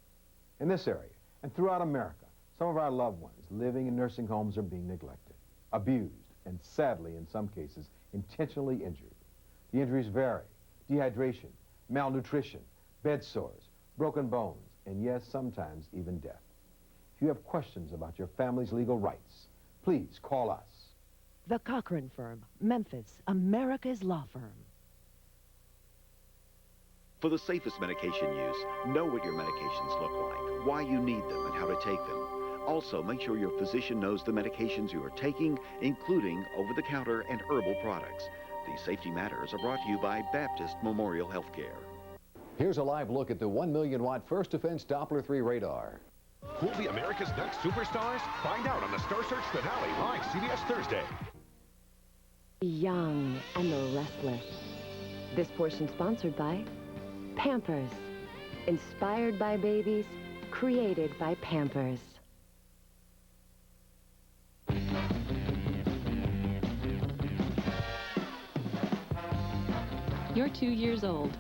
In this area and throughout America, some of our loved ones living in nursing homes are being neglected, abused, and sadly, in some cases, intentionally injured. The injuries vary: dehydration, malnutrition, bed sores, broken bones, and yes, sometimes even death. If you have questions about your family's legal rights, please call us. The Cochran Firm, Memphis, America's law firm. For the safest medication use, know what your medications look like, why you need them, and how to take them. Also, make sure your physician knows the medications you are taking, including over-the-counter and herbal products. These safety matters are brought to you by Baptist Memorial Healthcare. Here's a live look at the 1 million watt First Defense Doppler 3 radar. Who'll be America's next superstars? Find out on the Star Search finale, live CBS Thursday. Young and the Restless. This portion sponsored by Pampers. Inspired by babies, created by Pampers. You're 2 years old,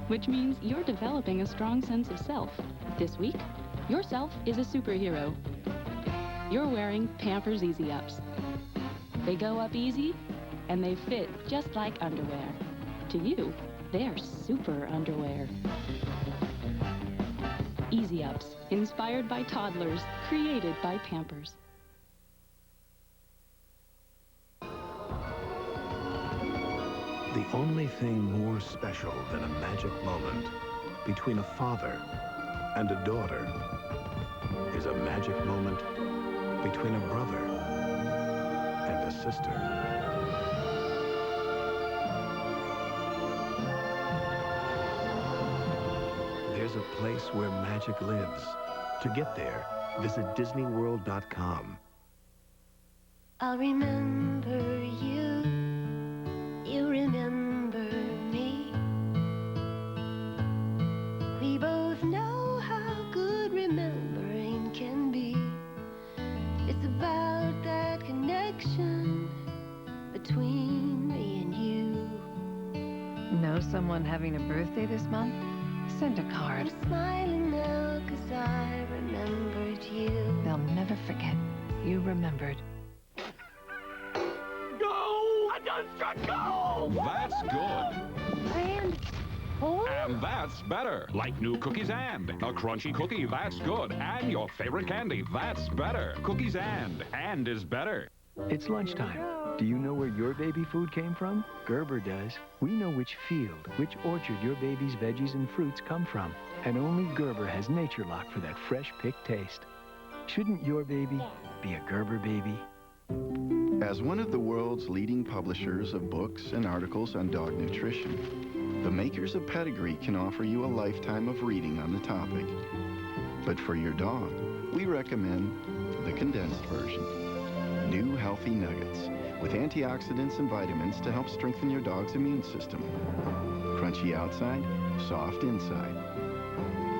which means you're developing a strong sense of self. This week, your self is a superhero. You're wearing Pampers Easy Ups. They go up easy, and they fit just like underwear. To you, they're super underwear. Easy Ups, inspired by toddlers, created by Pampers. The only thing more special than a magic moment between a father and a daughter is a magic moment between a brother and a sister. There's a place where magic lives. To get there, visit DisneyWorld.com. I'll remember you. You remember me. We both know how good remembering can be. It's about that connection between me and you. Know someone having a birthday this month? Send a card. I'm smiling now 'cause I remembered you. They'll never forget you remembered. Go! That's good. And that's better. Like new Cookies and. A crunchy cookie, that's good. And your favorite candy, that's better. Cookies and is better. It's lunchtime. Do you know where your baby food came from? Gerber does. We know which field, which orchard your baby's veggies and fruits come from. And only Gerber has Nature Lock for that fresh picked taste. Shouldn't your baby be a Gerber baby? As one of the world's leading publishers of books and articles on dog nutrition, the makers of Pedigree can offer you a lifetime of reading on the topic. But for your dog, we recommend the condensed version. New Healthy Nuggets with antioxidants and vitamins to help strengthen your dog's immune system. Crunchy outside, soft inside.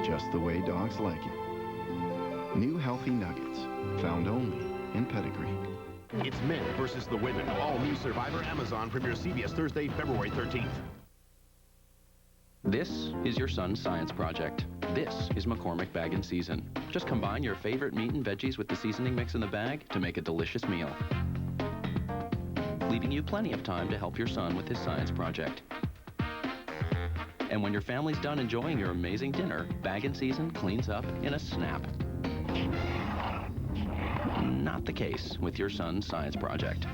Just the way dogs like it. New Healthy Nuggets, found only in Pedigree. It's men versus the women. All new Survivor Amazon premieres CBS Thursday, February 13th. This is your son's science project. This is McCormick Bag and Season. Just combine your favorite meat and veggies with the seasoning mix in the bag to make a delicious meal, leaving you plenty of time to help your son with his science project. And when your family's done enjoying your amazing dinner, Bag and Season cleans up in a snap. Not the case with your son's science project.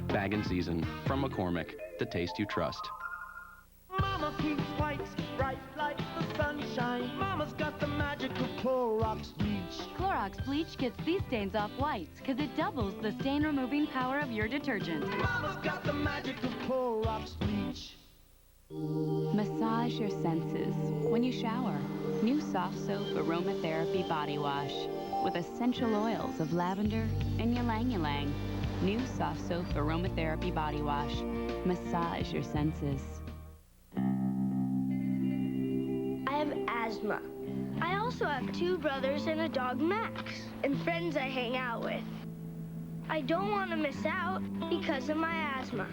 Bag and Season from McCormick, the taste you trust. Mama keeps whites bright like the sunshine. Mama's got the magical Clorox bleach. Clorox bleach gets these stains off whites because it doubles the stain-removing power of your detergent. Mama's got the magical Clorox bleach. Massage your senses when you shower. New Soft Soap Aromatherapy Body Wash with essential oils of lavender and ylang-ylang. New Soft Soap Aromatherapy Body Wash. Massage your senses. I have asthma. I also have 2 brothers and a dog, Max, and friends I hang out with. I don't want to miss out because of my asthma.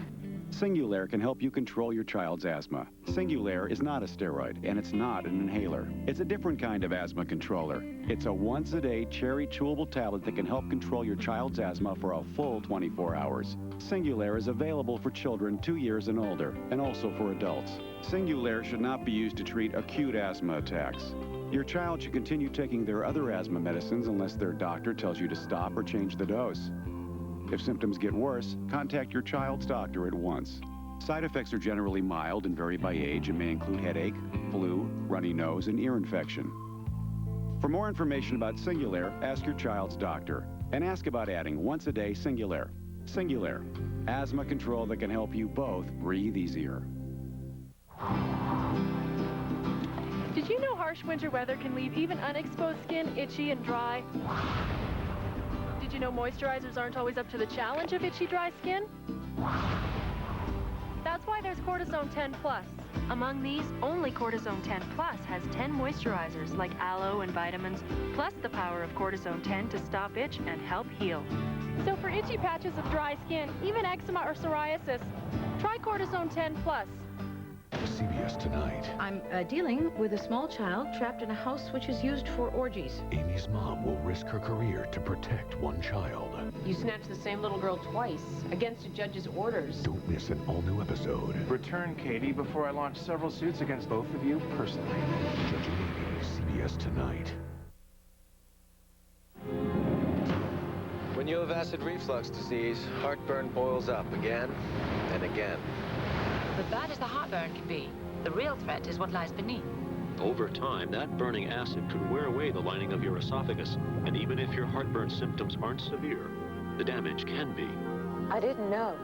Singulair can help you control your child's asthma. Singulair is not a steroid, and it's not an inhaler. It's a different kind of asthma controller. It's a once-a-day cherry chewable tablet that can help control your child's asthma for a full 24 hours. Singulair is available for children 2 years and older, and also for adults. Singulair should not be used to treat acute asthma attacks. Your child should continue taking their other asthma medicines unless their doctor tells you to stop or change the dose. If symptoms get worse, contact your child's doctor at once. Side effects are generally mild and vary by age and may include headache, flu, runny nose, and ear infection. For more information about Singulair, ask your child's doctor. And ask about adding once-a-day Singulair. Singulair, asthma control that can help you both breathe easier. Did you know harsh winter weather can leave even unexposed skin itchy and dry? Did you know moisturizers aren't always up to the challenge of itchy, dry skin? That's why there's Cortisone 10 Plus. Among these, only Cortisone 10 Plus has 10 moisturizers like aloe and vitamins, plus the power of Cortisone 10 to stop itch and help heal. So for itchy patches of dry skin, even eczema or psoriasis, try Cortisone 10 Plus. CBS Tonight. I'm dealing with a small child trapped in a house which is used for orgies. Amy's mom will risk her career to protect one child. You snatched the same little girl twice, against a judge's orders. Don't miss an all-new episode. Return Katie before I launch several suits against both of you personally. Judge Amy, CBS Tonight. When you have acid reflux disease, heartburn boils up again and again. But bad as the heartburn can be, the real threat is what lies beneath. Over time, that burning acid could wear away the lining of your esophagus. And even if your heartburn symptoms aren't severe, the damage can be. I didn't know.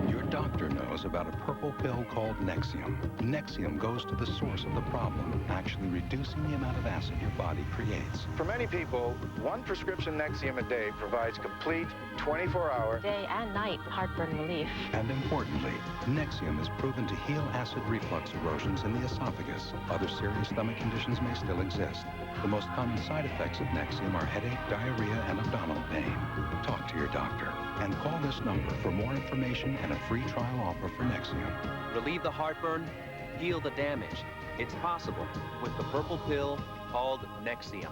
Your doctor knows about a purple pill called Nexium. Nexium goes to the source of the problem, actually reducing the amount of acid your body creates. For many people, 1 prescription Nexium a day provides complete 24-hour day and night heartburn relief. And importantly, Nexium is proven to heal acid reflux erosions in the esophagus. Other serious stomach conditions may still exist. The most common side effects of Nexium are headache, diarrhea, and abdominal pain. Talk to your doctor and call this number for more information and a free trial offer for Nexium. Relieve the heartburn, heal the damage. It's possible with the purple pill called Nexium.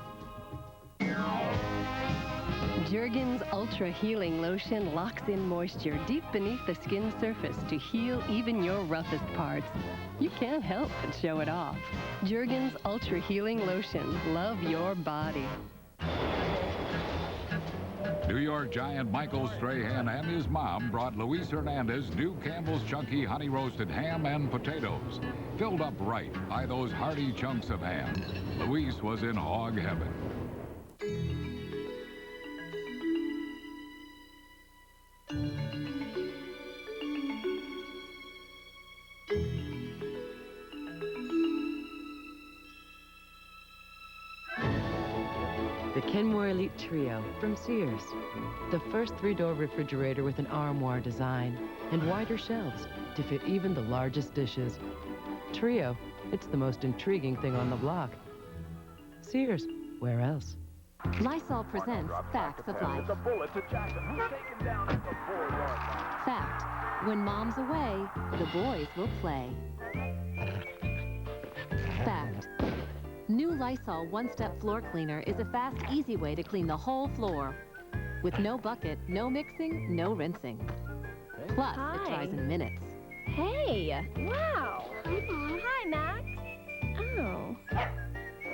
Jergens Ultra Healing Lotion locks in moisture deep beneath the skin surface to heal even your roughest parts. You can't help but show it off. Jergens Ultra Healing Lotion. Love your body. New York Giant Michael Strahan and his mom brought Luis Hernandez new Campbell's Chunky Honey Roasted Ham and Potatoes. Filled up right by those hearty chunks of ham. Luis was in hog heaven. The Kenmore Elite Trio from Sears. The first 3-door refrigerator with an armoire design and wider shelves to fit even the largest dishes. Trio, it's the most intriguing thing on the block. Sears, where else? Lysol presents Facts of Life. Fact, when mom's away, the boys will play. Fact. New Lysol One-Step Floor Cleaner is a fast, easy way to clean the whole floor. With no bucket, no mixing, no rinsing. Plus, it dries in minutes. Hey! Wow! Hi, Max. Oh.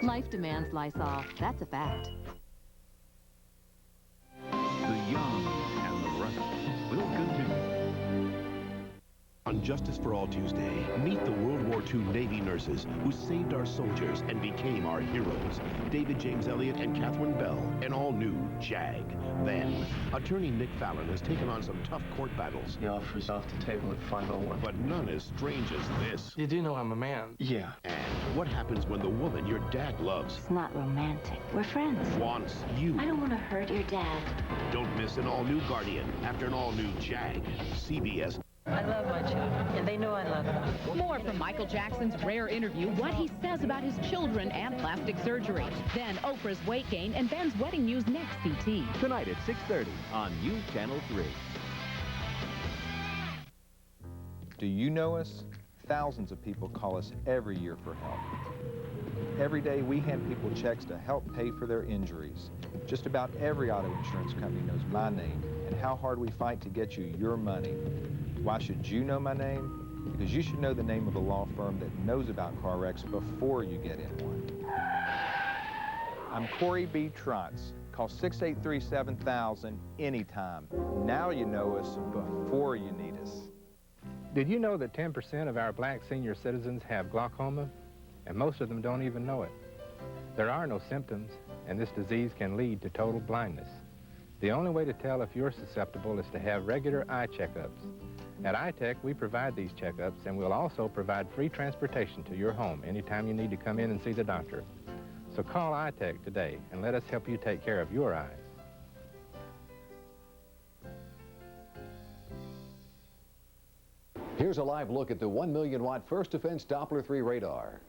Life demands Lysol. That's a fact. The young and the restless will continue. On Justice for All Tuesday, meet the World War II Navy nurses who saved our soldiers and became our heroes. David James Elliott and Catherine Bell, an all-new JAG. Then, attorney Nick Fallon has taken on some tough court battles. The offer's off the table at 5:01. But none as strange as this. You do know I'm a man. Yeah. And what happens when the woman your dad loves It's not romantic. We're friends. wants you? I don't want to hurt your dad. Don't miss an all-new Guardian after an all-new JAG. CBS. I love my children, and they know I love them. More from Michael Jackson's rare interview, what he says about his children and plastic surgery. Then Oprah's weight gain and Ben's wedding news next, CT. Tonight at 6:30 on U Channel 3. Do you know us? Thousands of people call us every year for help. Every day we hand people checks to help pay for their injuries. Just about every auto insurance company knows my name and how hard we fight to get you your money. Why should you know my name? Because you should know the name of a law firm that knows about car wrecks before you get in one. I'm Corey B. Trotz. Call 683-7000 anytime. Now you know us before you need us. Did you know that 10% of our black senior citizens have glaucoma? And most of them don't even know it. There are no symptoms, and this disease can lead to total blindness. The only way to tell if you're susceptible is to have regular eye checkups. At iTech, we provide these checkups, and we'll also provide free transportation to your home anytime you need to come in and see the doctor. So call iTech today and let us help you take care of your eyes. Here's a live look at the 1 million watt First Defense Doppler 3 radar.